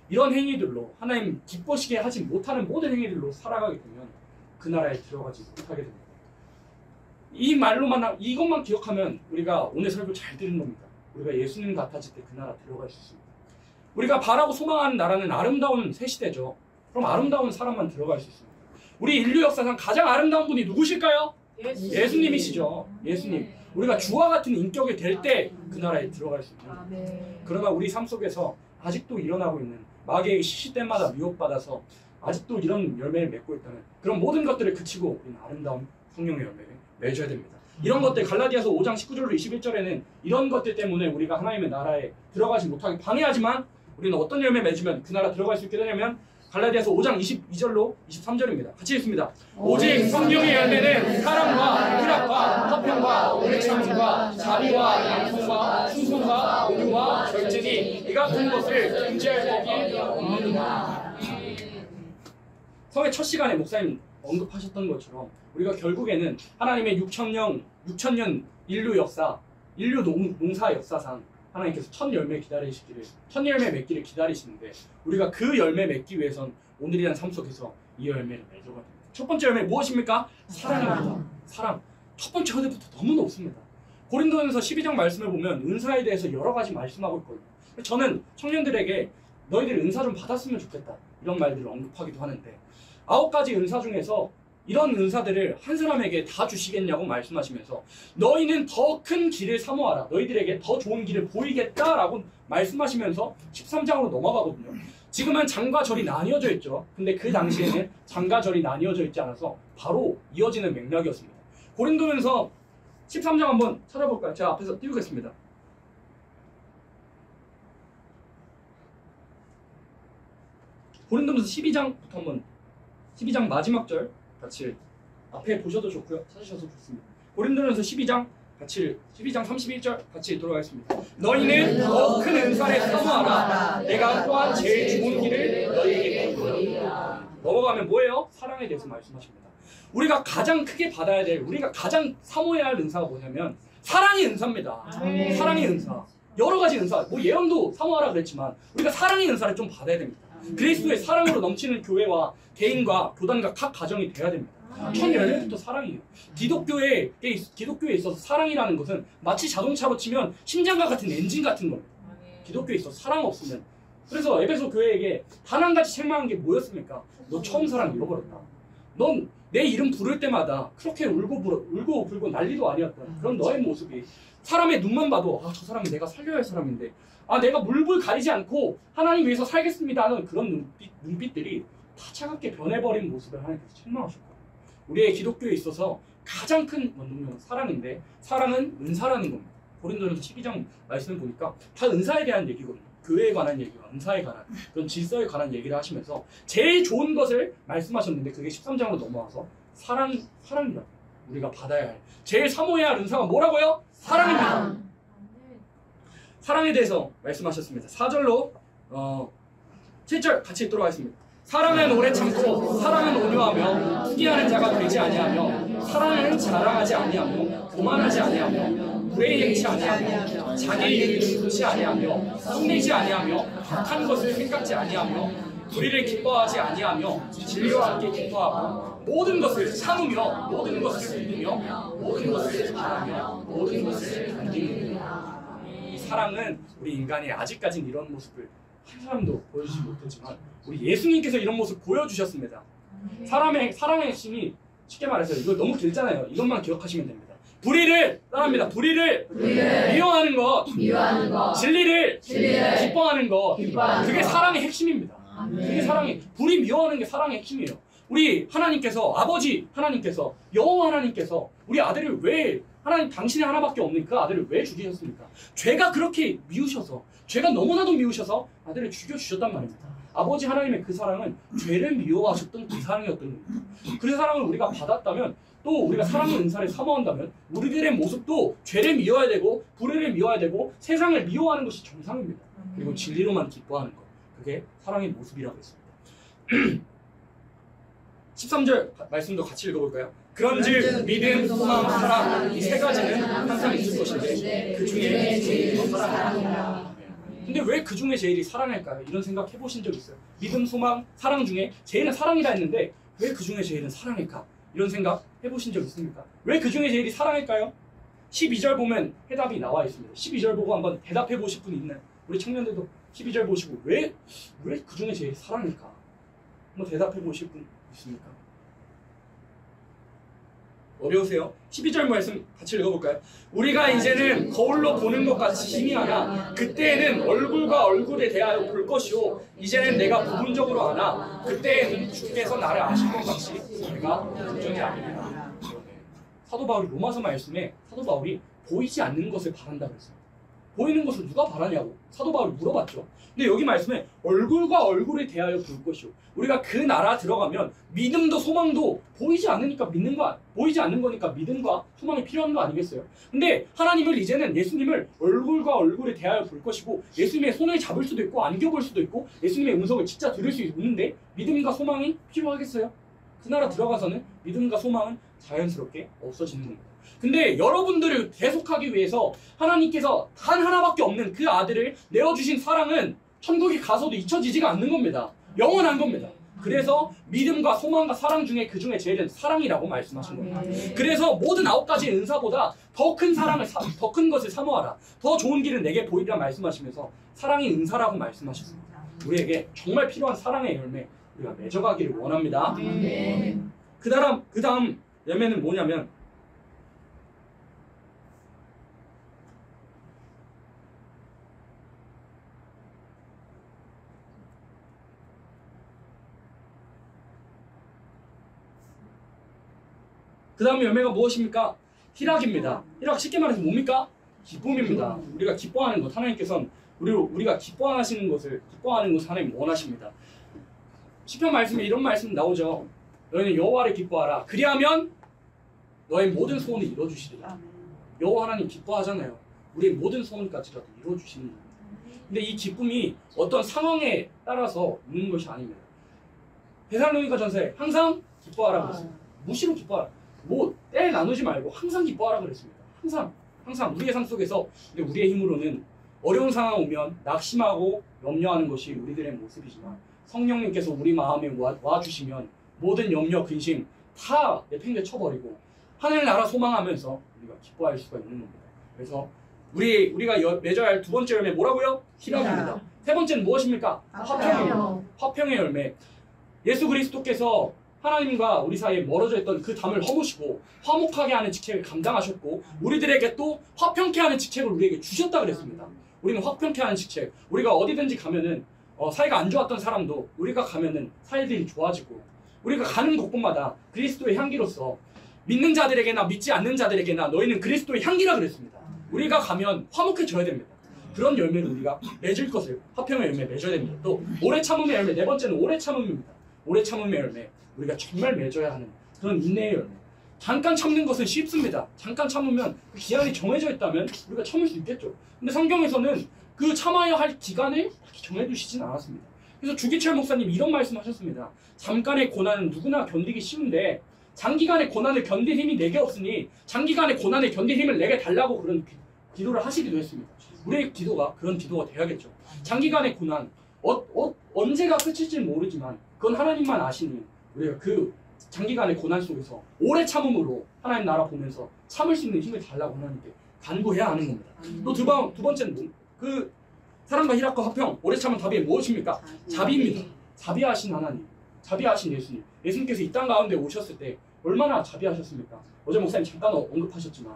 이런 행위들로 하나님 기뻐시게 하지 못하는 모든 행위들로 살아가게 되면 그 나라에 들어가지 못하게 됩니다. 이것만 기억하면 우리가 오늘 설교 잘 들은 겁니다. 우리가 예수님 같아질 때 그 나라 들어갈 수 있습니다. 우리가 바라고 소망하는 나라는 아름다운 새 시대죠. 그럼 아름다운 사람만 들어갈 수 있습니다. 우리 인류 역사상 가장 아름다운 분이 누구실까요? 예수님이시죠. 예수님. 우리가 주와 같은 인격이 될 때 그 나라에 들어갈 수 있는. 그러나 우리 삶 속에서 아직도 일어나고 있는 마귀에게 시시때마다 미혹받아서 아직도 이런 열매를 맺고 있다면 그런 모든 것들을 그치고 우리는 아름다운 성령의 열매를 맺어야 됩니다. 이런 것들 갈라디아서 5장 19절로 21절에는 이런 것들 때문에 우리가 하나님의 나라에 들어가지 못하게 방해하지만 우리는 어떤 열매 맺으면 그 나라 들어갈 수 있게 되냐면 갈라디아서 5장 22절로 23절입니다. 같이 읽습니다. 오직 성령의 열매는 사랑과 희락과 화평과 오래 참음과 자비와 양선과 순종과 온유와 절제니 이 같은 것을 금지할 법이 없느니라. 성의 첫 시간에 목사님 언급하셨던 것처럼 우리가 결국에는 하나님의 6천년 인류 역사, 인류 농사 역사상 하나님께서 첫 열매 맺기를 기다리시는데 우리가 그 열매 맺기 위해선 오늘이란 삶 속에서 이 열매를 맺어야 됩니다. 첫 번째 열매 무엇입니까? 사랑입니다. 사랑. 첫 번째 허대부터 너무 높습니다. 고린도전서 12장 말씀을 보면 은사에 대해서 여러 가지 말씀하고 있거든요. 저는 청년들에게 너희들이 은사 좀 받았으면 좋겠다 이런 말들을 언급하기도 하는데 9가지 은사 중에서 이런 은사들을 한 사람에게 다 주시겠냐고 말씀하시면서 너희는 더 큰 길을 사모하라. 너희들에게 더 좋은 길을 보이겠다라고 말씀하시면서 13장으로 넘어가거든요. 지금은 장과 절이 나뉘어져 있죠. 근데 그 당시에는 장과 절이 나뉘어져 있지 않아서 바로 이어지는 맥락이었습니다. 고린도전서 13장 한번 찾아볼까요? 제가 앞에서 띄우겠습니다. 고린도전서 12장부터 한번 12장 마지막 절 같이 앞에 보셔도 좋고요. 찾으셔도 좋습니다. 고린도전서 12장 31절 같이 읽도록 하겠습니다. 너희는 더 큰 은사를 사모하라. 내가 또한 제일 좋은 길을 너희에게 보이리라. 넘어가면 뭐예요? 사랑에 대해서 말씀하십니다. 우리가 가장 크게 받아야 될, 우리가 가장 사모해야 할 은사가 뭐냐면 사랑의 은사입니다. 사랑의 은사. 여러 가지 은사, 뭐 예언도 사모하라 그랬지만 우리가 사랑의 은사를 좀 받아야 됩니다. 그리스도의 사랑으로 넘치는 교회와 개인과 교단과 각 가정이 돼야 됩니다. 첫 열매부터 사랑이에요. 기독교에 있어서 사랑이라는 것은 마치 자동차로 치면 심장과 같은 엔진 같은 겁니다. 기독교에 있어서 사랑 없으면. 그래서 에베소 교회에게 단 한 가지 책망한 게 뭐였습니까? 너 처음 사랑 잃어버렸다. 넌 내 이름 부를 때마다 그렇게 울고 불고 난리도 아니었던 그런 너의 모습이 사람의 눈만 봐도 아, 저 사람은 내가 살려야 할 사람인데 아, 내가 물불 가리지 않고 하나님 위해서 살겠습니다 하는 그런 눈빛들이 다 차갑게 변해버린 모습을 하나님께서 책망하셨고 우리의 기독교에 있어서 가장 큰 원동력은 사랑인데 사랑은 은사라는 겁니다. 고린도전서 12장 말씀을 보니까 다 은사에 대한 얘기거든요. 교회에 관한 얘기와 은사에 관한 그런 질서에 관한 얘기를 하시면서 제일 좋은 것을 말씀하셨는데 그게 13장으로 넘어와서 사랑이다. 우리가 받아야 할 제일 사모해야 할 은사가 뭐라고요? 사랑입니다. 사랑에 대해서 말씀하셨습니다. 4절로 7절 같이 읽도록 하겠습니다. 사랑은 오래 참고 사랑은 온유하며 후기하는 자가 되지 아니하며 사랑은 자랑하지 아니하며 교만하지 아니하며 불의에 행치 아니하며 자기 이익을 추구치 아니하며 흉내지 아니하며 악한 것을 생각지 아니하며 불의를 기뻐하지 아니하며 진리와 함께 기뻐하고 모든 것을 참으며 모든 것을 믿으며 모든 것을 바라며 모든 것을 견디느니라. 이 사랑은 우리 인간이 아직까지는 이런 모습을 한 사람도 보여주지 못했지만 우리 예수님께서 이런 모습 보여주셨습니다. 사랑의 핵심이 쉽게 말해서 이거 너무 길잖아요. 이것만 기억하시면 됩니다. 불의를 따라합니다. 불의를 미워하는 것, 진리를 기뻐하는 것, 그게 사랑의 핵심입니다. 그게 불의 미워하는 게 사랑의 핵심이에요. 우리 하나님께서 아버지 하나님께서 여호와 하나님께서 우리 아들을 왜 하나님 당신이 하나밖에 없는 그 아들을 왜 죽이셨습니까? 죄가 그렇게 미우셔서 죄가 너무나도 미우셔서 아들을 죽여주셨단 말입니다. 아버지 하나님의 그 사랑은 죄를 미워하셨던 그 사랑이었던 겁니다. 그 사랑을 우리가 받았다면 또 우리가 사랑의 은사를 사모한다면 우리들의 모습도 죄를 미워야 되고 불의를 미워야 되고 세상을 미워하는 것이 정상입니다. 그리고 진리로만 기뻐하는 것 그게 사랑의 모습이라고 했습니다. 13절 말씀도 같이 읽어볼까요? 그런즉 믿음, 소망, 사랑 이 세 가지는 항상 있을 것인데 그 중에 제일이 사랑이라. 근데 왜 그 중에 제일이 사랑일까요? 이런 생각 해보신 적 있어요? 믿음, 소망, 사랑 중에 제일은 사랑이라 했는데 왜 그 중에 제일은 사랑일까? 이런 생각 해보신 적 있습니까? 왜 그 중에 제일이 사랑일까요? 12절 보면 해답이 나와 있습니다. 12절 보고 한번 대답해 보실 분 있나요? 우리 청년들도 12절 보시고 왜 그 중에 제일 사랑일까? 한번 대답해 보실 분 있습니까? 어려우세요? 12절 말씀 같이 읽어볼까요? 우리가 이제는 거울로 보는 것 같이 희미하나 그때에는 얼굴과 얼굴에 대하여 볼 것이요 이제는 내가 부분적으로 아나 그때에는 주께서 나를 아실 것 같이 내가 분명히 아니라. 사도 바울이 로마서 말씀에 사도 바울이 보이지 않는 것을 바란다 그랬어요. 보이는 것을 누가 바라냐고 사도 바울이 물어봤죠. 근데 여기 말씀에 얼굴과 얼굴에 대하여 볼 것이요. 우리가 그 나라 들어가면 믿음도 소망도 보이지 않으니까 보이지 않는 거니까 믿음과 소망이 필요한 거 아니겠어요? 근데 하나님을 이제는 예수님을 얼굴과 얼굴에 대하여 볼 것이고 예수님의 손을 잡을 수도 있고 안겨볼 수도 있고 예수님의 음성을 진짜 들을 수 있는데 믿음과 소망이 필요하겠어요? 그 나라 들어가서는 믿음과 소망은 자연스럽게 없어지는 겁니다. 근데 여러분들을 대속하기 위해서 하나님께서 단 하나밖에 없는 그 아들을 내어주신 사랑은 천국에 가서도 잊혀지지가 않는 겁니다. 영원한 겁니다. 그래서 믿음과 소망과 사랑 중에 그 중에 제일은 사랑이라고 말씀하신 겁니다. 그래서 모든 9가지 은사보다 더 큰 사랑을 더 큰 것을 사모하라. 더 좋은 길을 내게 보이리라 말씀하시면서 사랑이 은사라고 말씀하셨습니다. 우리에게 정말 필요한 사랑의 열매 우리가 맺어가기를 원합니다. 그 다음 열매는 뭐냐면 그 다음 열매가 무엇입니까? 희락입니다. 희락 쉽게 말해서 뭡니까? 기쁨입니다. 우리가 기뻐하는 것 하나님께서는 우리가 기뻐하는 것을 하나님 원하십니다. 시편 말씀에 이런 말씀 나오죠. 너희는 여호와를 기뻐하라. 그리하면 너의 모든 소원을 이뤄주시리라. 여호와 하나님 기뻐하잖아요. 우리의 모든 소원까지라도 이뤄주시는 겁니다. 근데 이 기쁨이 어떤 상황에 따라서 있는 것이 아닙니다. 데살로니가전서에 항상 기뻐하라고 했습니다. 무시로 기뻐하라. 때 나누지 말고 항상 기뻐하라 그랬습니다. 항상 우리의 삶 속에서 근데 우리의 힘으로는 어려운 상황 오면 낙심하고 염려하는 것이 우리들의 모습이지만 성령님께서 우리 마음에 와주시면 모든 염려, 근심 다 내팽개쳐버리고 하늘나라 소망하면서 우리가 기뻐할 수가 있는 겁니다. 그래서 우리가 맺어야 할 두 번째 열매 뭐라고요? 희락입니다. 세 번째는 무엇입니까? 화평의 열매. 예수 그리스도께서 하나님과 우리 사이에 멀어져 있던 그 담을 허무시고 화목하게 하는 직책을 감당하셨고 우리들에게 또 화평케 하는 직책을 우리에게 주셨다 그랬습니다. 우리는 화평케 하는 직책. 우리가 어디든지 가면은 사이가 안 좋았던 사람도 우리가 가면은 사이들이 좋아지고 우리가 가는 곳곳마다 그리스도의 향기로서 믿는 자들에게나 믿지 않는 자들에게나 너희는 그리스도의 향기라 그랬습니다. 우리가 가면 화목해져야 됩니다. 그런 열매를 우리가 맺을 것을 화평의 열매 맺어야 됩니다. 또 오래 참음의 열매. 네 번째는 오래 참음입니다. 오래 참음의 열매. 우리가 정말 맺어야 하는 그런 인내의 열매. 잠깐 참는 것은 쉽습니다. 잠깐 참으면 그 기한이 정해져 있다면 우리가 참을 수 있겠죠. 근데 성경에서는 그 참아야 할 기간을 정해두시진 않았습니다. 그래서 주기철 목사님 이런 말씀하셨습니다. 잠깐의 고난은 누구나 견디기 쉬운데 장기간의 고난을 견딜 힘이 내게 없으니 장기간의 고난을 견딜 힘을 내게 달라고 그런 기도를 하시기도 했습니다. 우리의 기도가 그런 기도가 돼야겠죠. 장기간의 고난 언제가 끝일지는 모르지만 그건 하나님만 아시니 우리가 그 장기간의 고난 속에서 오래 참음으로 하나님 나라 보면서 참을 수 있는 힘을 달라고 하나님께 간구해야 하는 겁니다. 또 두 번째는 그 사랑과 희락과 화평, 오래 참은 답이 무엇입니까? 자비입니다. 자비하신 하나님, 자비하신 예수님. 예수님께서 이 땅 가운데 오셨을 때 얼마나 자비하셨습니까? 어제 목사님 잠깐 언급하셨지만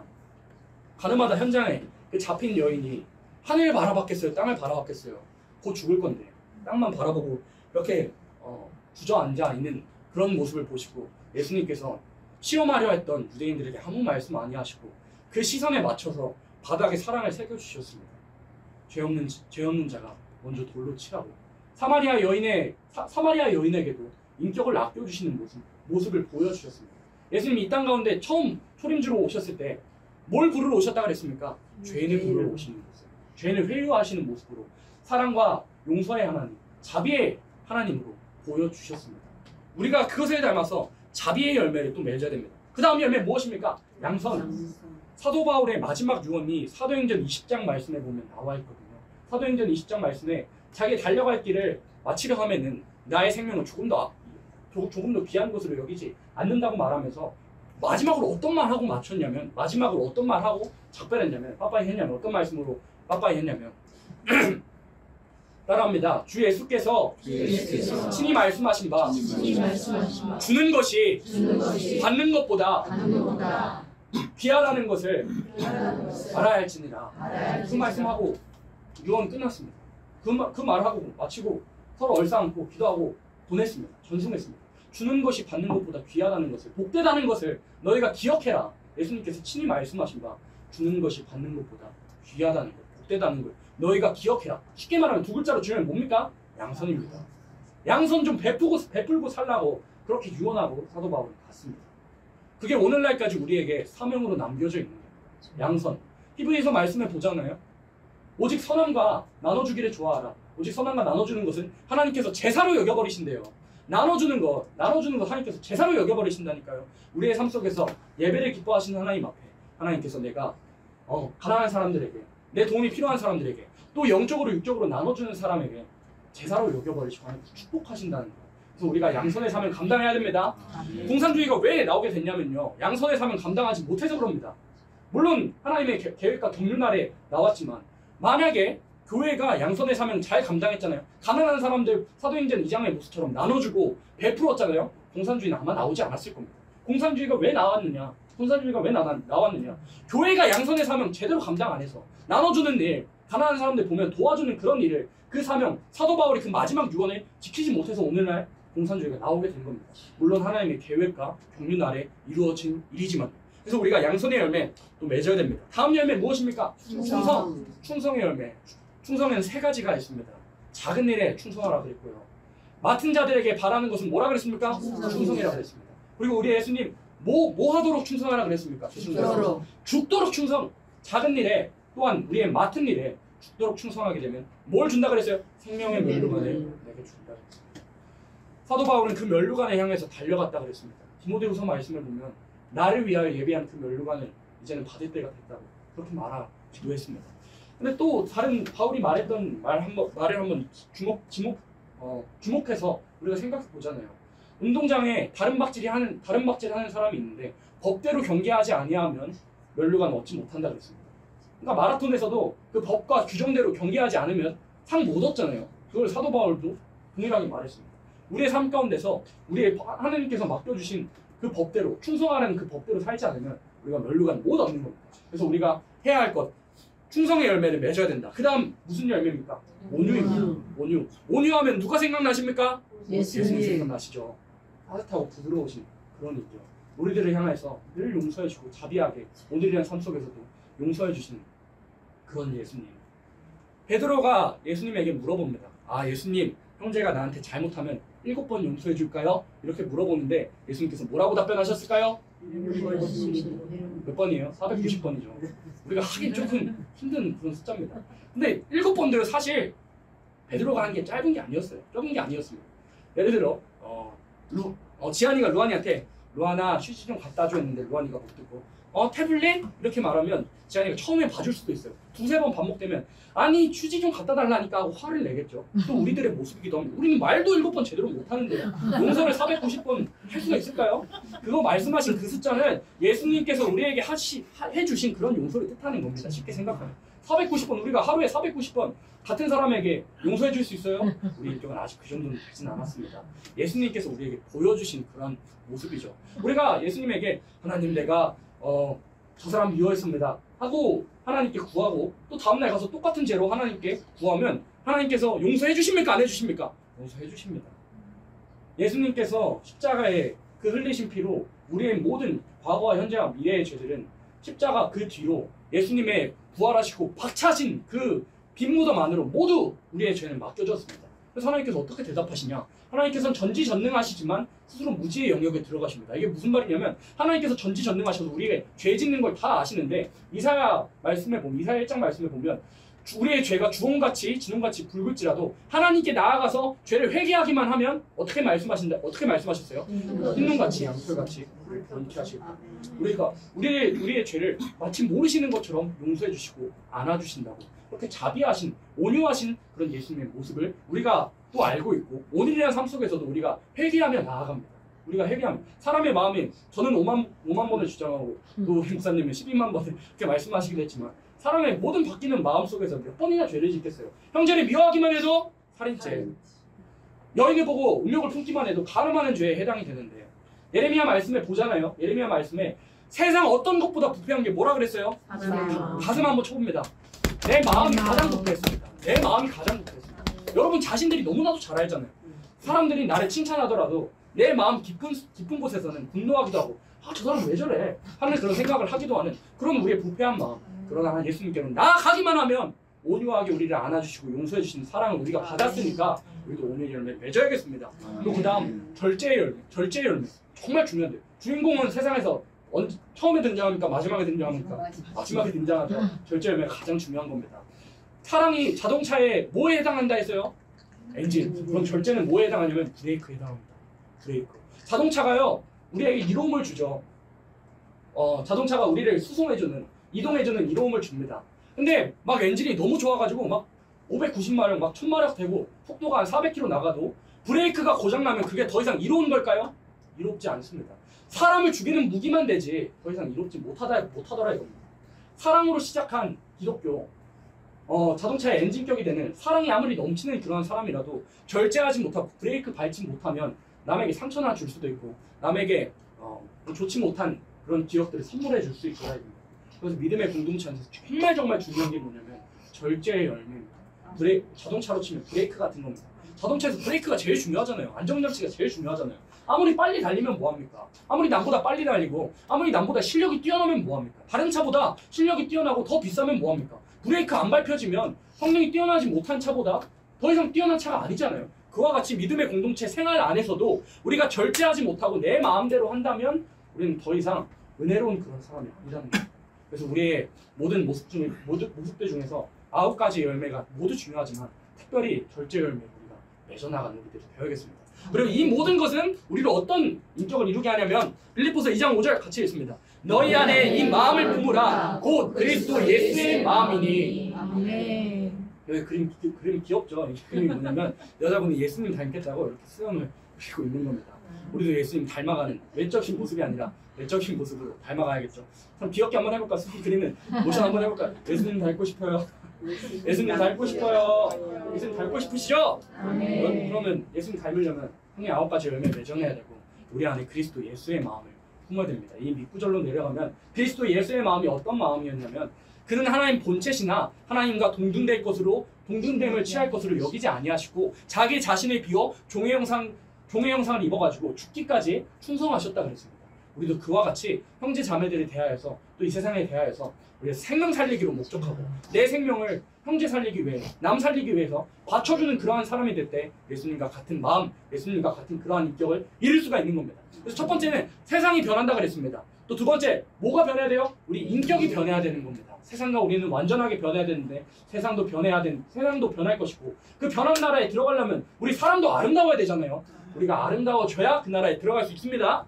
가늠하다 현장에 그 잡힌 여인이 하늘을 바라봤겠어요? 땅을 바라봤겠어요? 곧 죽을 건데 땅만 바라보고 이렇게 주저앉아 있는 그런 모습을 보시고 예수님께서 시험하려 했던 유대인들에게 아무 말씀 아니하시고 그 시선에 맞춰서 바닥에 사랑을 새겨주셨습니다. 죄 없는 자가 먼저 돌로 치라고. 사마리아 여인에게도 인격을 아껴주시는 모습을 보여주셨습니다. 예수님이 이 땅 가운데 처음 초림주로 오셨을 때 뭘 부르러 오셨다 그랬습니까? 죄인을 부르러 오시는 모습. 죄인을 회유하시는 모습으로 사랑과 용서의 하나님, 자비의 하나님으로 보여주셨습니다. 우리가 그것에 닮아서 자비의 열매를 또 맺어야 됩니다. 그 다음 열매 무엇입니까? 양선. 사도 바울의 마지막 유언이 사도행전 20장 말씀에 보면 나와 있거든요. 사도행전 20장 말씀에 자기 달려갈 길을 마치려 하면은 나의 생명을 조금 더 조금 더 귀한 것으로 여기지 않는다고 말하면서 마지막으로 어떤 말 하고 맞췄냐면 마지막으로 어떤 말 하고 작별했냐면 빠빠이 했냐면 어떤 말씀으로 빠빠이 했냐면 따라합니다. 주 예수께서 친히 말씀하신 바 주는 것이 받는 것보다 귀하다는 것을 알아야 할지니라. 그 말씀하고 유언 끝났습니다. 그 말하고 마치고 서로 얼싸안고 기도하고 보냈습니다. 전승했습니다. 주는 것이 받는 것보다 귀하다는 것을 복되다는 것을 너희가 기억해라. 예수님께서 친히 말씀하신 바 주는 것이 받는 것보다 귀하다는 것, 복되다는 걸 너희가 기억해라. 쉽게 말하면 두 글자로 주면 뭡니까? 양선입니다. 양선 좀 베풀고 살라고 그렇게 유언하고 사도 바울은 갔습니다. 그게 오늘날까지 우리에게 사명으로 남겨져 있는 거예요. 양선. 히브리서 말씀에 보잖아요. 오직 선함과 나눠주기를 좋아하라. 오직 선함과 나눠주는 것은 하나님께서 제사로 여겨버리신대요. 나눠주는 것 하나님께서 제사로 여겨버리신다니까요. 우리의 삶 속에서 예배를 기뻐하시는 하나님 앞에 하나님께서 내가 가난한 사람들에게 내 도움이 필요한 사람들에게 또 영적으로 육적으로 나눠주는 사람에게 제사로 여겨버리시고 하나님께서 축복하신다는 거예요. 그래서 우리가 양선의 삶을 감당해야 됩니다. 공산주의가 왜 나오게 됐냐면요. 양선의 삶을 감당하지 못해서 그럽니다. 물론 하나님의 계획과 경륜 아래 나왔지만 만약에 교회가 양선의 사명 잘 감당했잖아요. 가난한 사람들 사도행전 2장의 모습처럼 나눠주고 베풀었잖아요. 공산주의는 아마 나오지 않았을 겁니다. 공산주의가 왜 나왔느냐? 나왔느냐? 교회가 양선의 사명 제대로 감당 안 해서 나눠주는 일, 가난한 사람들 보면 도와주는 그런 일을 그 사명, 사도 바울이 그 마지막 유언을 지키지 못해서 오늘날 공산주의가 나오게 된 겁니다. 물론 하나님의 계획과 경륜 아래 이루어진 일이지만 그래서 우리가 양선의 열매 또 맺어야 됩니다. 다음 열매 무엇입니까? 충성의 열매. 충성에는 세 가지가 있습니다. 작은 일에 충성하라 그랬고요. 맡은 자들에게 바라는 것은 뭐라 그랬습니까? 충성이라 그랬습니다. 그리고 우리 예수님 뭐 하도록 충성하라 그랬습니까? 죽도록 충성. 작은 일에 또한 우리의 맡은 일에 죽도록 충성하게 되면 뭘 준다 그랬어요? 생명의 면류관을 내게 준다 그랬습니다. 사도 바울은 그 면류관을 향해서 달려갔다 그랬습니다. 디모데후서 말씀을 보면 나를 위하여 예비한 그 면류관을 이제는 받을 때가 됐다고 그렇게 말하기도 했습니다. 근데 또 다른 바울이 말했던 말을 한번 주목해서 우리가 생각해 보잖아요. 운동장에 다른 박질 하는 사람이 있는데 법대로 경기하지 아니하면 면류관 얻지 못한다 그랬습니다. 그러니까 마라톤에서도 그 법과 규정대로 경기하지 않으면 상 못 얻잖아요. 그걸 사도 바울도 동일하게 말했습니다. 우리의 삶 가운데서 우리의 하나님께서 맡겨주신 그 법대로 충성하라는 그 법대로 살지 않으면 우리가 면류관 못 얻는 겁니다. 그래서 우리가 해야 할 것 충성의 열매를 맺어야 된다. 그 다음 무슨 열매입니까? 온유. 온유하면 누가 생각나십니까? 예수님 생각나시죠. 따뜻하고 부드러우신 그런 일이요. 우리들을 향해서 늘 용서해주고 자비하게 오늘이란 삶 속에서도 용서해주시는 그런 예수님. 베드로가 예수님에게 물어봅니다. 아 예수님, 형제가 나한테 잘못하면 7번 용서해줄까요? 이렇게 물어보는데 예수님께서 뭐라고 답변하셨을까요? 몇 번이에요? 490번이죠. 우리가 하기 조금 힘든 그런 숫자입니다. 근데 7번도 사실 베드로가 한 게 짧은 게 아니었어요. 적은 게 아니었습니다. 예를 들어 지한이가 루안이한테 루안아 휴지 좀 갖다 줘 했는데 루안이가 못 듣고 태블릿? 이렇게 말하면 지한이가 처음에 봐줄 수도 있어요. 2-3번 반복되면 아니 휴지 좀 갖다 달라니까 하고 화를 내겠죠. 또 우리들의 모습이기도 합니다. 우리는 말도 7번 제대로 못하는데 용서를 490번 할 수가 있을까요? 그거 말씀하신 그 숫자는 예수님께서 우리에게 해주신 그런 용서를 뜻하는 겁니다. 쉽게 생각하면 490번 우리가 하루에 490번 같은 사람에게 용서해 줄 수 있어요? 우리 인격은 아직 그 정도는 되진 않았습니다. 예수님께서 우리에게 보여주신 그런 모습이죠. 우리가 예수님에게 하나님 내가 저 사람 미워했습니다 하고 하나님께 구하고 또 다음날 가서 똑같은 죄로 하나님께 구하면 하나님께서 용서해 주십니까? 안 해주십니까? 용서해 주십니다. 예수님께서 십자가에 그 흘리신 피로 우리의 모든 과거와 현재와 미래의 죄들은 십자가 그 뒤로 예수님의 부활하시고 박차신 그 빈무덤 안으로 모두 우리의 죄는 맡겨졌습니다. 그래서 하나님께서 어떻게 대답하시냐? 하나님께서는 전지전능하시지만 스스로 무지의 영역에 들어가십니다. 이게 무슨 말이냐면 하나님께서 전지전능하셔서 우리의 죄 짓는 걸 다 아시는데 이사야 1장 말씀에 보면 우리의 죄가 주홍같이 진홍같이 붉을지라도 하나님께 나아가서 죄를 회개하기만 하면 어떻게 말씀하셨어요? 흰눈같이 양털같이 변케 하시겠다. 우리가 우리의 죄를 마치 모르시는 것처럼 용서해 주시고 안아주신다고 그렇게 자비하신 온유하신 그런 예수님의 모습을 우리가 또 알고 있고 오늘이라는 삶 속에서도 우리가 회개하며 나아갑니다. 우리가 회개하면 사람의 마음이 저는 5만 번을 주장하고 또 목사님은 12만 번을 그렇게 말씀하시기도 했지만 사람의 모든 바뀌는 마음 속에서 몇 번이나 죄를 짓겠어요. 형제를 미워하기만 해도 살인죄, 여인을 보고 음욕을 품기만 해도 가늠하는 죄에 해당이 되는데 예레미야 말씀에 보잖아요. 예레미야 말씀에 세상 어떤 것보다 부패한 게 뭐라 그랬어요? 가슴 한번 쳐봅니다. 내 마음이 가장 부패했습니다. 내 마음이 가장 부패했습니다. 여러분 자신들이 너무나도 잘 알잖아요. 사람들이 나를 칭찬하더라도 내 마음 깊은 곳에서는 분노하기도 하고 저 사람 왜 저래? 하는 그런 생각을 하기도 하는 그런 우리의 부패한 마음. 그러나 예수님께는 나아가기만 하면 온유하게 우리를 안아주시고 용서해 주시는 사랑을 우리가 받았으니까 우리도 오늘 열매 맺어야겠습니다. 또 그 다음 절제의 열매. 절제의 열매. 정말 중요한데요. 주인공은 세상에서 처음에 등장합니까? 마지막에 등장합니까? 마지막에 등장하죠. 절제 열매가 가장 중요한 겁니다. 사랑이 자동차에 뭐에 해당한다 했어요? 엔진. 그럼 절제는 뭐에 해당하냐면 브레이크에 해당합니다. 브레이크. 자동차가요 우리에게 이로움을 주죠. 자동차가 우리를 수송해주는 이동해주는 이로움을 줍니다. 근데 막 엔진이 너무 좋아가지고 막 590마력 막 1000마력 되고 속도가 한 400km 나가도 브레이크가 고장나면 그게 더 이상 이로운 걸까요? 이롭지 않습니다. 사람을 죽이는 무기만 되지 더 이상 이롭지 못하더라 이겁니다. 사랑으로 시작한 기독교 자동차의 엔진격이 되는 사랑이 아무리 넘치는 그런 사람이라도 절제하지 못하고 브레이크 밟지 못하면 남에게 상처나 줄 수도 있고 남에게 좋지 못한 그런 기억들을 선물해 줄 수 있거라 이겁니다. 그래서 믿음의 공동체 안에서 정말 중요한 게 뭐냐면 절제의 열매입니다. 자동차로 치면 브레이크 같은 겁니다. 자동차에서 브레이크가 제일 중요하잖아요. 안정장치가 제일 중요하잖아요. 아무리 빨리 달리면 뭐합니까? 아무리 남보다 빨리 달리고 아무리 남보다 실력이 뛰어나면 뭐합니까? 다른 차보다 실력이 뛰어나고 더 비싸면 뭐합니까? 브레이크 안 밟혀지면 성능이 뛰어나지 못한 차보다 더 이상 뛰어난 차가 아니잖아요. 그와 같이 믿음의 공동체 생활 안에서도 우리가 절제하지 못하고 내 마음대로 한다면 우리는 더 이상 은혜로운 그런 사람이 아니라는 거예요. 그래서 우리의 모든 모습들 중에서 9가지 열매가 모두 중요하지만 특별히 절제 열매 우리가 맺어나가는 우리들이 되어야겠습니다. 그리고 이 모든 것은 우리를 어떤 인격을 이루게 하냐면 빌립보서 2장 5절 같이 읽습니다. 너희 안에 이 마음을 품으라 곧 그리스도 예수의 마음이니. 여기 그림 귀엽죠? 이 그림이 뭐냐면 여자분이 예수님 닮겠다고 이렇게 수염을 피고 있는 겁니다. 우리도 예수님 닮아가는 외적인 모습이 아니라 내적인 모습으로 닮아가야겠죠. 그럼 귀엽게 한번 해볼까? 수비 그리는 모션 한번 해볼까? 예수님 닮고 싶어요. 예수님 닮고 싶어요. 예수님 닮고 싶으시죠? 그러면 예수님 닮으려면 형의 9가지 열매 맺어내야 되고 우리 안에 그리스도 예수의 마음을 품어야 됩니다. 이 밑구절로 내려가면 그리스도 예수의 마음이 어떤 마음이었냐면 그는 하나님 본체시나 하나님과 동등됨을 취할 것으로 여기지 아니하시고 자기 자신을 비워 종의 형상을 입어가지고 죽기까지 충성하셨다 그랬습니다. 우리도 그와 같이 형제 자매들을 대하여서 또 이 세상에 대하여서 우리가 생명 살리기로 목적하고 내 생명을 형제 살리기 위해 남 살리기 위해서 바쳐주는 그러한 사람이 될 때 예수님과 같은 마음, 예수님과 같은 그러한 인격을 이룰 수가 있는 겁니다. 그래서 첫 번째는 세상이 변한다 그랬습니다. 또 두 번째 뭐가 변해야 돼요? 우리 인격이 변해야 되는 겁니다. 세상과 우리는 완전하게 변해야 되는데 세상도 변할 것이고 그 변한 나라에 들어가려면 우리 사람도 아름다워야 되잖아요. 우리가 아름다워져야 그 나라에 들어갈 수 있습니다.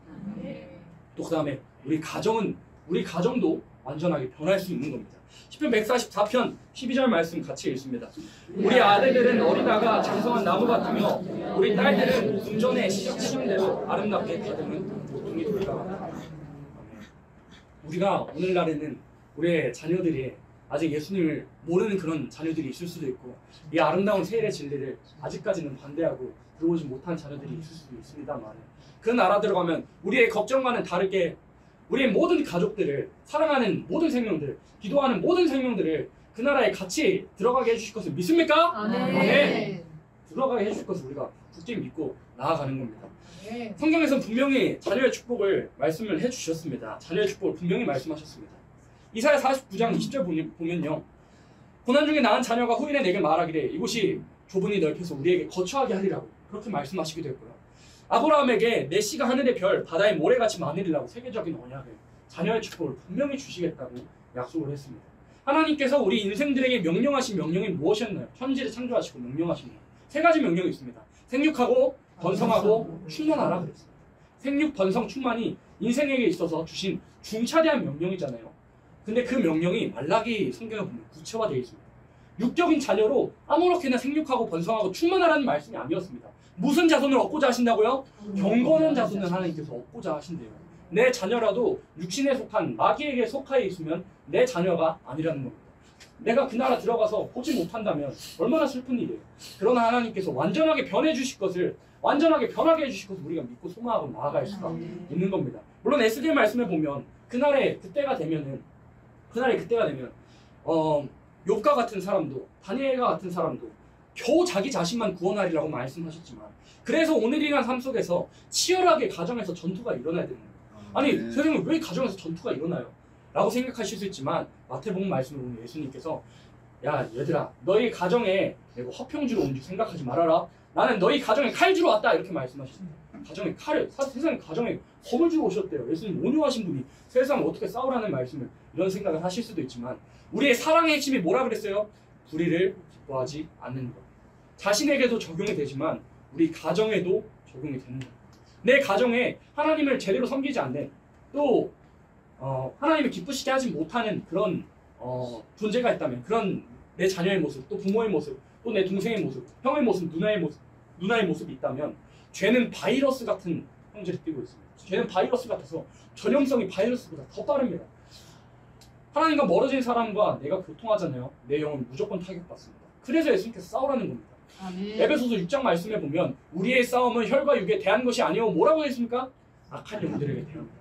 또 그 다음에 우리 가정도 완전하게 변할 수 있는 겁니다. 시편 144편 12절 말씀 같이 읽습니다. 우리 아들들은 어리다가 장성한 나무 같으며 우리 딸들은 궁전의 시정대로 아름답게 다듬은 모퉁이 돌과 우리가 오늘날에는 우리의 자녀들이 아직 예수님을 모르는 그런 자녀들이 있을 수도 있고 이 아름다운 세일의 진리를 아직까지는 반대하고 들어오지 못한 자녀들이 있을 수도 있습니다만 그 나라 들어가면 우리의 걱정과는 다르게 우리의 모든 가족들을 사랑하는 모든 생명들, 기도하는 모든 생명들을 그 나라에 같이 들어가게 해주실 것을 믿습니까? 네. 들어가게 해주실 것을 우리가 굳게 믿고 나아가는 겁니다. 성경에서는 분명히 자녀의 축복을 말씀을 해주셨습니다. 자녀의 축복을 분명히 말씀하셨습니다. 이사야 49장 20절 보면요. 고난 중에 낳은 자녀가 후일에 내게 말하기를 이곳이 좁으니 넓혀서 우리에게 거처하게 하리라고 그렇게 말씀하시기도 했고요. 아브라함에게 내 씨가 하늘의 별, 바다의 모래같이 많으리라고 세계적인 언약을 자녀의 축복을 분명히 주시겠다고 약속을 했습니다. 하나님께서 우리 인생들에게 명령하신 명령이 무엇이었나요? 천지를 창조하시고 명령하신 것. 3가지 명령이 있습니다. 생육하고 번성하고 충만하라 그랬습니다. 생육, 번성, 충만이 인생에게 있어서 주신 중차대한 명령이잖아요. 근데 그 명령이 말라기 성경에 보면 구체화되어 있습니다. 육적인 자녀로 아무렇게나 생육하고 번성하고 충만하라는 말씀이 아니었습니다. 무슨 자손을 얻고자 하신다고요? 경건한 자손을 하나님께서 얻고자 하신대요. 내 자녀라도 육신에 속한 마귀에게 속하여 있으면 내 자녀가 아니라는 겁니다. 내가 그 나라 들어가서 보지 못한다면 얼마나 슬픈 일이에요. 그러나 하나님께서 완전하게 변해 주실 것을, 완전하게 변하게 해주실 것을 우리가 믿고 소망하고 나아갈 수가 있는 겁니다. 물론 에스겔 말씀에 보면 그때가 되면 욥과 같은 사람도, 다니엘과 같은 사람도 겨우 자기 자신만 구원하리라고 말씀하셨지만, 그래서 오늘이란 삶 속에서 치열하게 가정에서 전투가 일어나야 됩니다. 아니 세상에 왜 가정에서 전투가 일어나요? 라고 생각하실 수 있지만, 마태복음 말씀을 보면 예수님께서 야 얘들아, 너희 가정에 내가 화평주로 온 줄 생각하지 말아라. 나는 너희 가정에 칼 주러 왔다, 이렇게 말씀하셨습니다. 가정에 칼을, 세상에 가정에 검을 주러 오셨대요. 예수님 온유하신 분이 세상을 어떻게 싸우라는 말씀을, 이런 생각을 하실 수도 있지만, 우리의 사랑의 핵심이 뭐라 그랬어요? 불의를 기뻐하지 않는 것. 자신에게도 적용이 되지만 우리 가정에도 적용이 되는 것. 내 가정에 하나님을 제대로 섬기지 않는, 또 하나님을 기쁘시게 하지 못하는 그런 존재가 있다면, 그런 내 자녀의 모습, 또 부모의 모습, 또 내 동생의 모습, 형의 모습, 누나의 모습이 있다면, 죄는 바이러스 같은 형질을 띠고 있습니다. 죄는 바이러스 같아서 전염성이 바이러스보다 더 빠릅니다. 하나님과 멀어진 사람과 내가 교통하잖아요. 내 영은 무조건 타격받습니다. 그래서 예수님께서 싸우라는 겁니다. 에베소서 6장 말씀에 보면 우리의 싸움은 혈과 육에 대한 것이 아니오, 뭐라고 했습니까? 악한 영들에게 대합니다.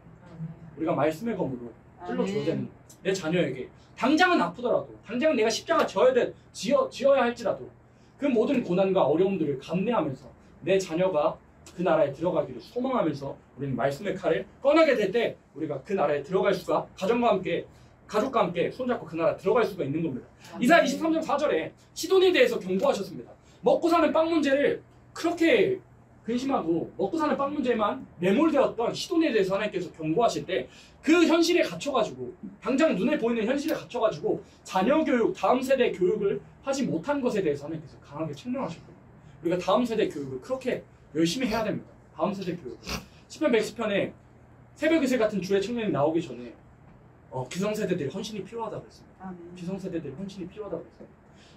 우리가 말씀의 검으로 찔러 주어진 내 자녀에게, 당장은 아프더라도, 당장은 내가 십자가 지어야 할지라도, 그 모든 고난과 어려움들을 감내하면서 내 자녀가 그 나라에 들어가기를 소망하면서 우리는 말씀의 칼을 꺼내게 될 때 우리가 그 나라에 들어갈 수가, 가족과 함께 손잡고 그 나라에 들어갈 수가 있는 겁니다. 이사야 23장 4절에 시돈에 대해서 경고하셨습니다. 먹고 사는 빵 문제를 그렇게 근심하고 먹고 사는 빵 문제만 매몰되었던 시돈에 대해서 하나님께서 경고하실 때, 그 현실에 갇혀가지고, 당장 눈에 보이는 현실에 갇혀가지고 자녀 교육, 다음 세대 교육을 하지 못한 것에 대해서 하나님께서 강하게 책망하실 겁니다. 우리가 다음 세대 교육을 그렇게 열심히 해야 됩니다. 다음 세대 교육. 시편 110편에 새벽 이슬 같은 주의 청년이 나오기 전에 기성세대들이 헌신이 필요하다고 했습니다. 기성세대들이 헌신이 필요하다고 했어요.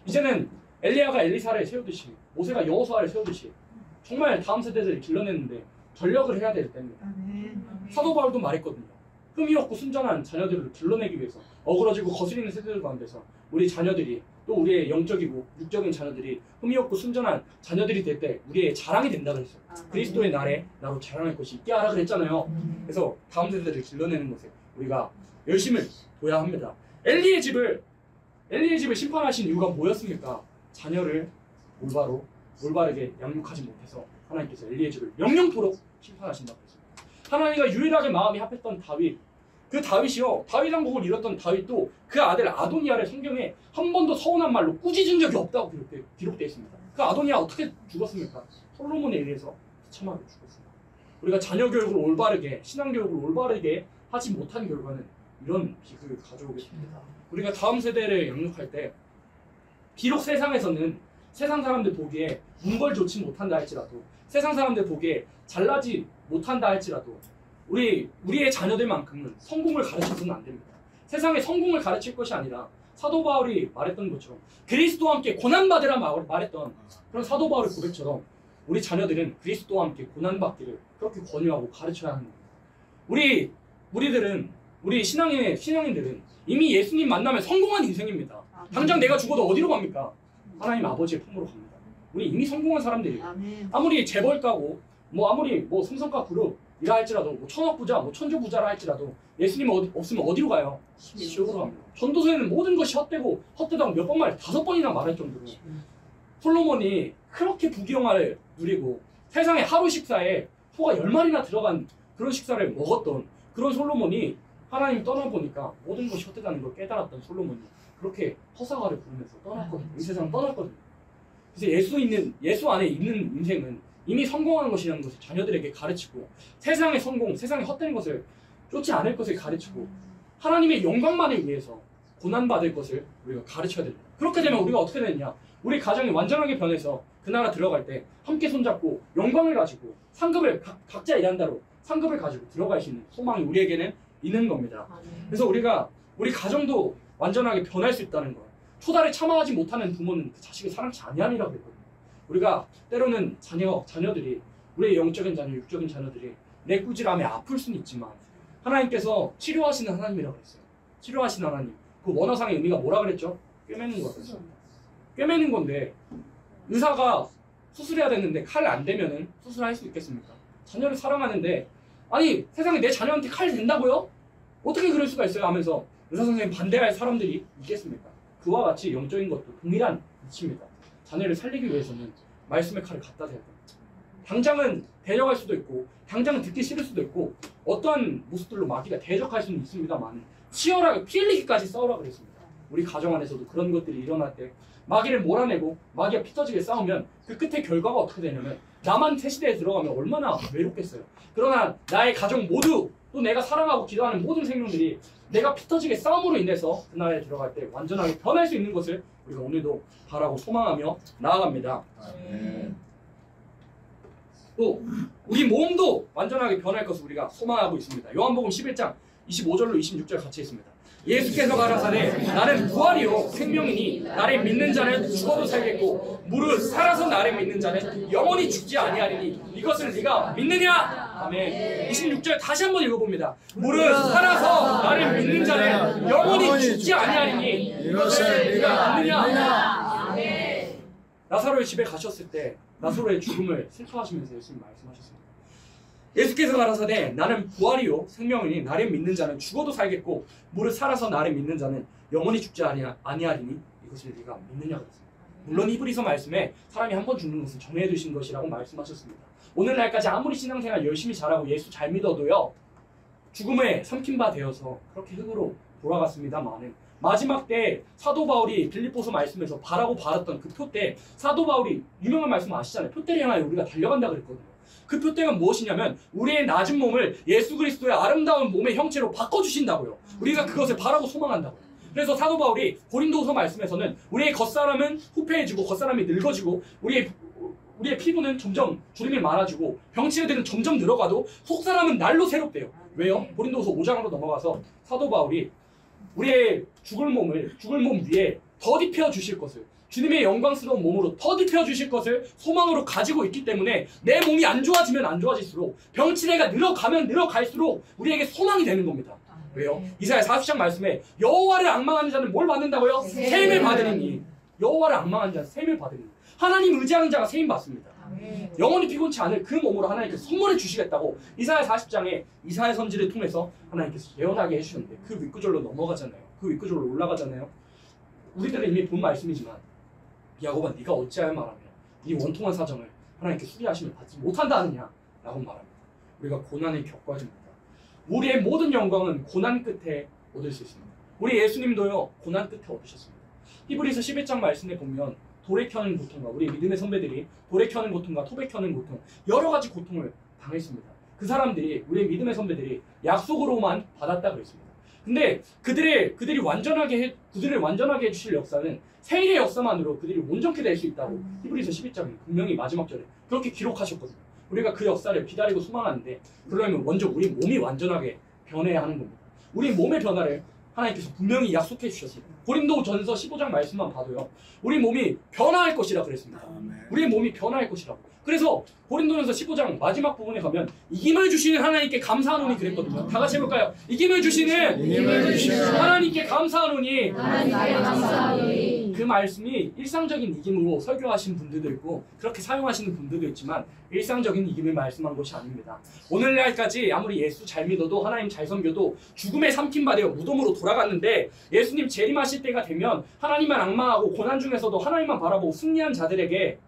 이제는 엘리야가 엘리사를 세우듯이, 모세가 여호수아를 세우듯이 정말 다음 세대들을 길러내는데 전력을 해야 되기 때문에, 사도 바울도 말했거든요. 흠이 없고 순전한 자녀들을 길러내기 위해서, 어그러지고 거스리는 세대들 가운데서 우리 자녀들이, 또 우리의 영적이고 육적인 자녀들이 흠이 없고 순전한 자녀들이 될 때 우리의 자랑이 된다고 했어요. 그리스도의 날에 나로 자랑할 것이 있게 하라 그랬잖아요. 그래서 다음 세대를 길러내는 것에 우리가 열심을 둬야 합니다. 엘리의 집을 심판하신 이유가 뭐였습니까? 자녀를 올바르게 양육하지 못해서 하나님께서 엘리의 집을 영영토록 심판하신다고 했습니다. 하나님과 유일하게 마음이 합했던 다윗, 그 다윗이요, 다윗 왕국을 이뤘던 다윗도 그 아들 아도니아를 성경에 한 번도 서운한 말로 꾸짖은 적이 없다고 기록되어 있습니다. 그 아도니아 어떻게 죽었습니까? 솔로몬에 의해서 처참하게 죽었습니다. 우리가 자녀 교육을 올바르게, 신앙 교육을 올바르게 하지 못한 결과는 이런 비극을 가져오게 됩니다. 우리가 다음 세대를 양육할 때, 비록 세상에서는 세상 사람들 보기에 문벌 좋지 못한다 할지라도, 세상 사람들 보기에 잘나지 못한다 할지라도, 우리의 자녀들만큼은 성공을 가르쳐서는 안 됩니다. 세상에 성공을 가르칠 것이 아니라, 사도 바울이 말했던 것처럼, 그리스도와 함께 고난받으라 말했던 그런 사도 바울의 고백처럼, 우리 자녀들은 그리스도와 함께 고난받기를 그렇게 권유하고 가르쳐야 하는 겁니다. 우리 신앙인들은 이미 예수님 만나면 성공한 인생입니다. 당장 내가 죽어도 어디로 갑니까? 하나님 아버지의 품으로 갑니다. 우리 이미 성공한 사람들이에요. 아무리 재벌가고, 아무리 삼성가 그룹이라 할지라도, 천억 부자, 천조 부자라 할지라도, 예수님 없으면 어디로 가요? 지옥으로 갑니다. 전도서에는 모든 것이 헛되다고 몇 번 말해, 5번이나 말할 정도로 솔로몬이 그렇게 부귀영화를 누리고 세상에 하루 식사에 소가 10마리나 들어간 그런 식사를 먹었던 그런 솔로몬이 하나님 떠나보니까 모든 것이 헛되다는 걸 깨달았던 솔로몬이 그렇게 허사가를 부르면서 떠났거든요. 이 세상 떠났거든요. 그래서 예수 안에 있는 인생은 이미 성공한 것이라는 것을 자녀들에게 가르치고, 세상의 성공, 세상의 헛된 것을 쫓지 않을 것을 가르치고, 하나님의 영광만을 위해서 고난받을 것을 우리가 가르쳐야 됩니다. 그렇게 되면 우리가 어떻게 되느냐? 우리 가정이 완전하게 변해서 그 나라 들어갈 때 함께 손잡고 영광을 가지고 상급을 각자 일한다로 상급을 가지고 들어갈 수 있는 소망이 우리에게는 있는 겁니다. 그래서 우리 가정도 완전하게 변할 수 있다는 것, 초달에 참아하지 못하는 부모는 그 자식을 사랑치 아니함이라고 그랬거든요. 우리가 때로는 자녀들이 우리의 영적인 자녀, 육적인 자녀들이 내 꾸지람에 아플 수는 있지만 하나님께서 치료하시는 하나님이라고 그랬어요. 치료하시는 하나님. 그 원어상의 의미가 뭐라 그랬죠? 꿰매는 거였어요. 꿰매는 건데 의사가 수술해야 되는데 칼 안 대면은 수술할 수 있겠습니까? 자녀를 사랑하는데 아니 세상에 내 자녀한테 칼 된다고요? 어떻게 그럴 수가 있어요? 하면서 의사 선생님 반대할 사람들이 있겠습니까? 그와 같이 영적인 것도 동일한 이치입니다. 자녀를 살리기 위해서는 말씀의 칼을 갖다 대야 됩니다. 당장은 데려갈 수도 있고 당장은 듣기 싫을 수도 있고 어떠한 모습들로 마귀가 대적할 수는 있습니다만 치열하게 피 흘리기까지 싸우라 그랬습니다. 우리 가정 안에서도 그런 것들이 일어날 때 마귀를 몰아내고 마귀가 피 터지게 싸우면 그 끝의 결과가 어떻게 되냐면 나만 새 시대에 들어가면 얼마나 외롭겠어요. 그러나 나의 가족 모두 또 내가 사랑하고 기도하는 모든 생명들이 내가 피 터지게 싸움으로 인해서 그 나라에 들어갈 때 완전하게 변할 수 있는 것을 우리가 오늘도 바라고 소망하며 나아갑니다. 또 우리 몸도 완전하게 변할 것을 우리가 소망하고 있습니다. 요한복음 11장 25절로 26절 같이 있습니다. 예수께서 가라사대 나는 부활이요 생명이니 나를 믿는 자는 죽어도 살겠고 무릇 살아서 나를 믿는 자는 영원히 죽지 아니하리니 이것을 네가 믿느냐? 아멘. 26절 다시 한번 읽어봅니다. 무릇 살아서 나를 믿는 자는 영원히 죽지 아니하리니 이것을 네가 믿느냐? 아멘. 나사로의 집에 가셨을 때 나사로의 죽음을 슬퍼하시면서 예수님 말씀하셨습니다. 예수께서 가라사대 나는 부활이요 생명이니 나를 믿는 자는 죽어도 살겠고 무릇 살아서 나를 믿는 자는 영원히 죽지 아니하리니 이것을 네가 믿느냐 그랬습니다. 물론 히브리서 말씀에 사람이 한 번 죽는 것은 정해두신 것이라고 말씀하셨습니다. 오늘날까지 아무리 신앙생활 열심히 잘하고 예수 잘 믿어도요 죽음에 삼킨 바 되어서 그렇게 흙으로 돌아갔습니다만은 마지막 때 사도 바울이 빌립보서 말씀에서 바라고 받았던 그 표대 사도 바울이 유명한 말씀 아시잖아요. 표대를 향하여 우리가 달려간다 그랬거든요. 그 표대가 무엇이냐면 우리의 낮은 몸을 예수 그리스도의 아름다운 몸의 형체로 바꿔주신다고요. 우리가 그것을 바라고 소망한다고요. 그래서 사도 바울이 고린도서 말씀에서는 우리의 겉사람은 후패해지고 겉사람이 늙어지고 우리의 피부는 점점 주름이 많아지고 병치레들은 점점 늘어가도 속사람은 날로 새롭대요. 왜요? 고린도서 5장으로 넘어가서 사도 바울이 우리의 죽을 몸 위에 덧입혀 주실 것을 주님의 영광스러운 몸으로 덧입혀 주실 것을 소망으로 가지고 있기 때문에 내 몸이 안 좋아지면 안 좋아질수록 병치레가 늘어가면 늘어갈수록 우리에게 소망이 되는 겁니다. 왜요? 이사야 40장 말씀에 여호와를 앙망하는 자는 뭘 받는다고요? 세임을 받으리니. 여호와를 앙망하는 자는 세임을 받으리니. 하나님 의지하는 자가 세임 받습니다. 영원히 피곤치 않을 그 몸으로 하나님께서 선물해 주시겠다고 이사야 40장에 이사야 선지를 통해서 하나님께서 예언하게 해주셨는데 그 윗구절로 넘어가잖아요. 그 윗구절로 올라가잖아요. 우리들은 이미 본 말씀이지만 야곱아 네가 어찌하여 말하며 네 원통한 사정을 하나님께 수리하심을 받지 못한다느냐 라고 말합니다. 우리가 고난을 겪어야 됩니다. 우리의 모든 영광은 고난 끝에 얻을 수 있습니다. 우리 예수님도요 고난 끝에 얻으셨습니다. 히브리서 11장 말씀에 보면 돌에 켜는 고통과 우리 믿음의 선배들이 돌에 켜는 고통과 톱에 켜는 고통 여러 가지 고통을 당했습니다. 그 사람들이 우리의 믿음의 선배들이 약속으로만 받았다 그랬습니다. 근데 그들을 완전하게 해주실 역사는 세일의 역사만으로 그들이 온전케 될 수 있다고 히브리서 12장에 분명히 마지막 절에 그렇게 기록하셨거든요. 우리가 그 역사를 기다리고 소망하는데 그러려면 먼저 우리 몸이 완전하게 변해야 하는 겁니다. 우리 몸의 변화를 하나님께서 분명히 약속해 주셨습니다. 고린도전서 15장 말씀만 봐도요. 우리 몸이 변화할 것이라 그랬습니다. 우리 몸이 변화할 것이라고. 그래서 고린도전서 15장 마지막 부분에 가면 이김을 주시는 하나님께 감사하노니 그랬거든요. 다 같이 해볼까요? 이김을 주시는 하나님께 감사하노니. 그 말씀이 일상적인 이김으로 설교하신 분들도 있고 그렇게 사용하시는 분들도 있지만 일상적인 이김을 말씀한 것이 아닙니다. 오늘날까지 아무리 예수 잘 믿어도 하나님 잘 섬겨도 죽음에 삼킨 바 되어 무덤으로 돌아갔는데 예수님 재림하실 때가 되면 하나님만 앙망하고 고난 중에서도 하나님만 바라보고 승리한 자들에게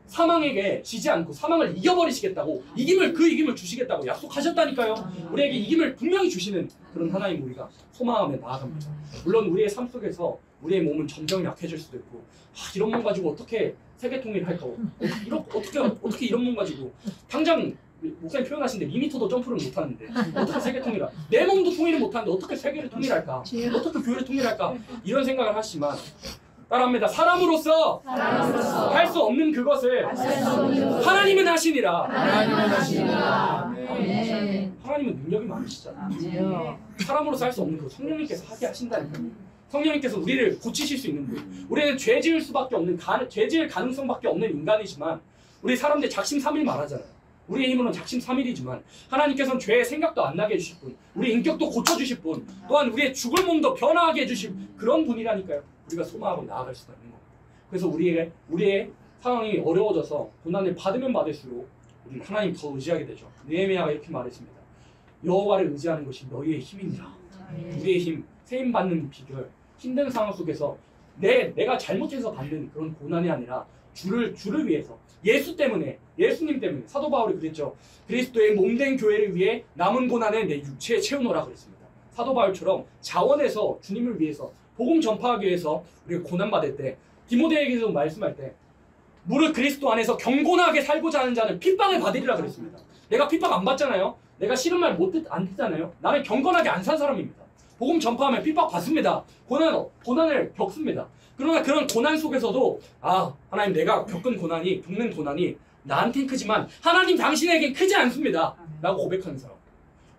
사망에게 지지 않고 사망을 이겨버리시겠다고 그 이김을 주시겠다고 약속하셨다니까요. 우리에게 이김을 분명히 주시는 그런 하나님 우리가 소망하며 나아갑니다. 물론 우리의 삶 속에서 우리의 몸은 점점 약해질 수도 있고 이런 몸 가지고 어떻게 세계통일을 할까? 어떻게 이런 몸 가지고 당장 목사님 표현하시는데 2m도 점프를 못하는데 어떻게 세계통일을 내 몸도 통일을 못하는데 어떻게 세계를 통일할까? 어떻게 교회를 통일할까? 이런 생각을 하시지만 따라합니다. 사람으로서 할 수 없는 그것을 하나님은 하시니라. 하나님은 능력이 많으시잖아요. 사람으로서 할 수 없는 그 성령님께서 하게 하신다니까요. 성령님께서 우리를 고치실 수 있는 분. 우리는 죄 지을 수밖에 없는 죄 지을 가능성밖에 없는 인간이지만 우리 사람들 작심삼일 말하잖아요. 우리의 힘으로는 작심삼일이지만 하나님께서는 죄의 생각도 안 나게 해주실 분, 우리 인격도 고쳐주실 분, 또한 우리의 죽을 몸도 변화하게 해주실 그런 분이라니까요. 우리가 소망하고 나아갈 수가 있는 겁니다. 그래서 우리의 상황이 어려워져서 고난을 받으면 받을수록 우리는 하나님 더 의지하게 되죠. 느헤미야가 이렇게 말했습니다. 여호와를 의지하는 것이 너희의 힘이니라. 우리의 힘, 세임 받는 비결, 힘든 상황 속에서 내가 잘못해서 받는 그런 고난이 아니라 주를 위해서, 예수님 때문에 사도 바울이 그랬죠. 그리스도의 몸된 교회를 위해 남은 고난을 내 육체에 채우노라 그랬습니다. 사도 바울처럼 자원해서 주님을 위해서 복음 전파하기 위해서 우리가 고난 받을 때 디모데에게서 말씀할 때 무릇 그리스도 안에서 경건하게 살고자 하는 자는 핍박을 받으리라 그랬습니다. 내가 핍박 안 받잖아요. 내가 싫은 말 안 듣잖아요. 나는 경건하게 안 산 사람입니다. 복음 전파하면 핍박 받습니다. 고난을 겪습니다. 그러나 그런 고난 속에서도 하나님 내가 겪는 고난이 나한텐 크지만 하나님 당신에겐 크지 않습니다. 라고 고백하는 사람.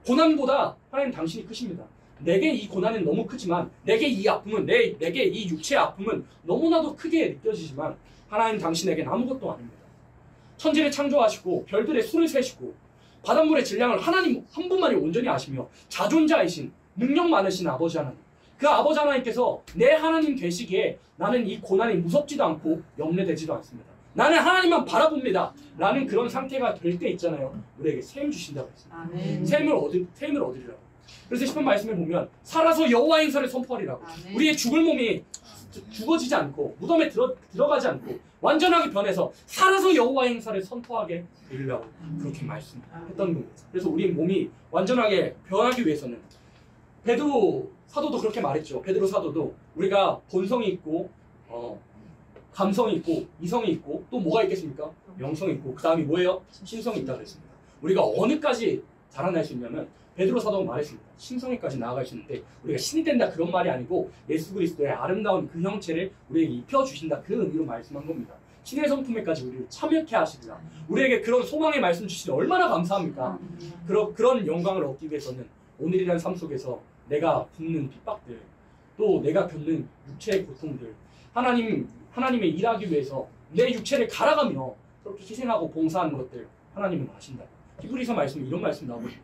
고난보다 하나님 당신이 크십니다. 내게 이 고난은 너무 크지만 내게 이 아픔은 내게 이 육체의 아픔은 너무나도 크게 느껴지지만 하나님 당신에겐 아무것도 아닙니다. 천지를 창조하시고 별들의 수를 세시고 바닷물의 질량을 하나님 한 분만이 온전히 아시며 자존자이신 능력 많으신 아버지 하나님, 그 아버지 하나님께서 내 하나님 되시기에 나는 이 고난이 무섭지도 않고 염려되지도 않습니다. 나는 하나님만 바라봅니다 라는 그런 상태가 될 때 있잖아요. 우리에게 셈 주신다고 했습니다. 셈을 얻으리라고. 그래서 10번 말씀에 보면 살아서 여호와 행사를 선포하리라고. 우리의 죽을 몸이 죽어지지 않고 무덤에 들어가지 않고 완전하게 변해서 살아서 여호와 행사를 선포하게 되리라고 그렇게 말씀했던 겁니다. 그래서 우리 몸이 완전하게 변하기 위해서는 베드로 사도도 그렇게 말했죠. 베드로 사도도 우리가 본성이 있고 감성이 있고 이성이 있고 또 뭐가 있겠습니까? 영성이 있고 그 다음이 뭐예요? 신성이 있다고 했습니다. 우리가 어느까지 자라날 수 있냐면 베드로 사도가 말했습니다. 신성에까지 나아갈 수 있는데 우리가 신이 된다 그런 말이 아니고 예수 그리스도의 아름다운 그 형체를 우리에게 입혀주신다 그 의미로 말씀한 겁니다. 신의 성품에까지 우리를 참여케 하시리라. 우리에게 그런 소망의 말씀 주시니 얼마나 감사합니까? 그런 영광을 얻기 위해서는 오늘이라는 삶 속에서 내가 붙는 핍박들, 또 내가 겪는 육체의 고통들, 하나님의 일하기 위해서 내 육체를 갈아가며 그렇게 희생하고 봉사하는 것들 하나님은 아신다. 히브리서 말씀에 이런 말씀 나오거든요.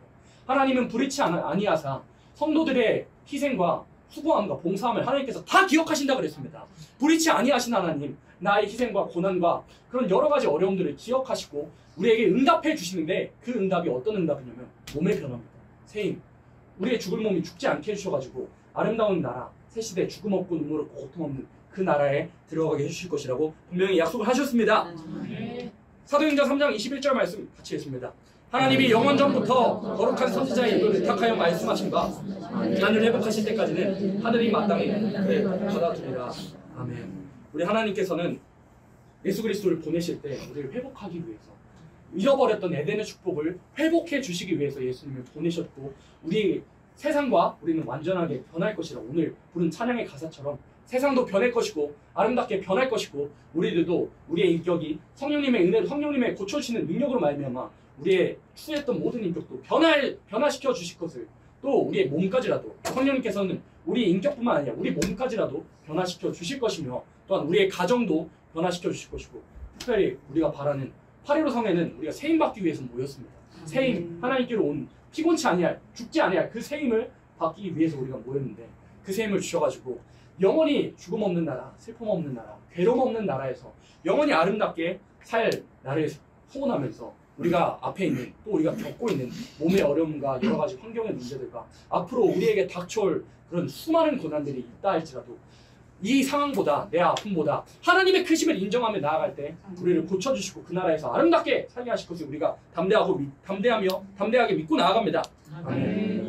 하나님은 불의치 아니하사 성도들의 희생과 수고함과 봉사함을 하나님께서 다 기억하신다 그랬습니다. 불의치 아니하신 하나님, 나의 희생과 고난과 그런 여러 가지 어려움들을 기억하시고 우리에게 응답해 주시는데 그 응답이 어떤 응답이냐면 몸의 변화입니다. 세임. 우리의 죽을 몸이 죽지 않게 해주셔가지고 아름다운 나라, 새시대 죽음 없고 눈물 없고 고통 없는 그 나라에 들어가게 해주실 것이라고 분명히 약속을 하셨습니다. 사도행전 3장 21절 말씀 같이 했습니다. 하나님이 영원 전부터 거룩한 선지자의 입을 의탁하여 말씀하신 바 만을 회복하실 때까지는 하늘이 마땅히 그를 받아두리라. 아멘. 우리 하나님께서는 예수 그리스도를 보내실 때 우리를 회복하기 위해서 잃어버렸던 에덴의 축복을 회복해 주시기 위해서 예수님을 보내셨고 우리 세상과 우리는 완전하게 변할 것이라. 오늘 부른 찬양의 가사처럼 세상도 변할 것이고 아름답게 변할 것이고 우리들도 우리의 인격이 성령님의 은혜로 성령님의 고쳐주시는 능력으로 말미암아 우리의 추했던 모든 인격도 변화시켜 주실 것을 또 우리의 몸까지라도 성령님께서는 우리 인격뿐만 아니라 우리 몸까지라도 변화시켜 주실 것이며 또한 우리의 가정도 변화시켜 주실 것이고 특별히 우리가 바라는 8.15 성회는 우리가 세임받기 위해서 모였습니다. 세임, 하나님께로 온 피곤치 아니할, 죽지 아니할 그 세임을 받기 위해서 우리가 모였는데 그 세임을 주셔가지고 영원히 죽음 없는 나라, 슬픔 없는 나라, 괴로움 없는 나라에서 영원히 아름답게 살 나라를 소원하면서 우리가 앞에 있는 또 우리가 겪고 있는 몸의 어려움과 여러 가지 환경의 문제들과 앞으로 우리에게 닥쳐올 그런 수많은 고난들이 있다 할지라도 이 상황보다 내 아픔보다 하나님의 크심을 인정하며 나아갈 때 우리를 고쳐주시고 그 나라에서 아름답게 살게 하실 것을 우리가 담대하게 믿고 나아갑니다. 아멘.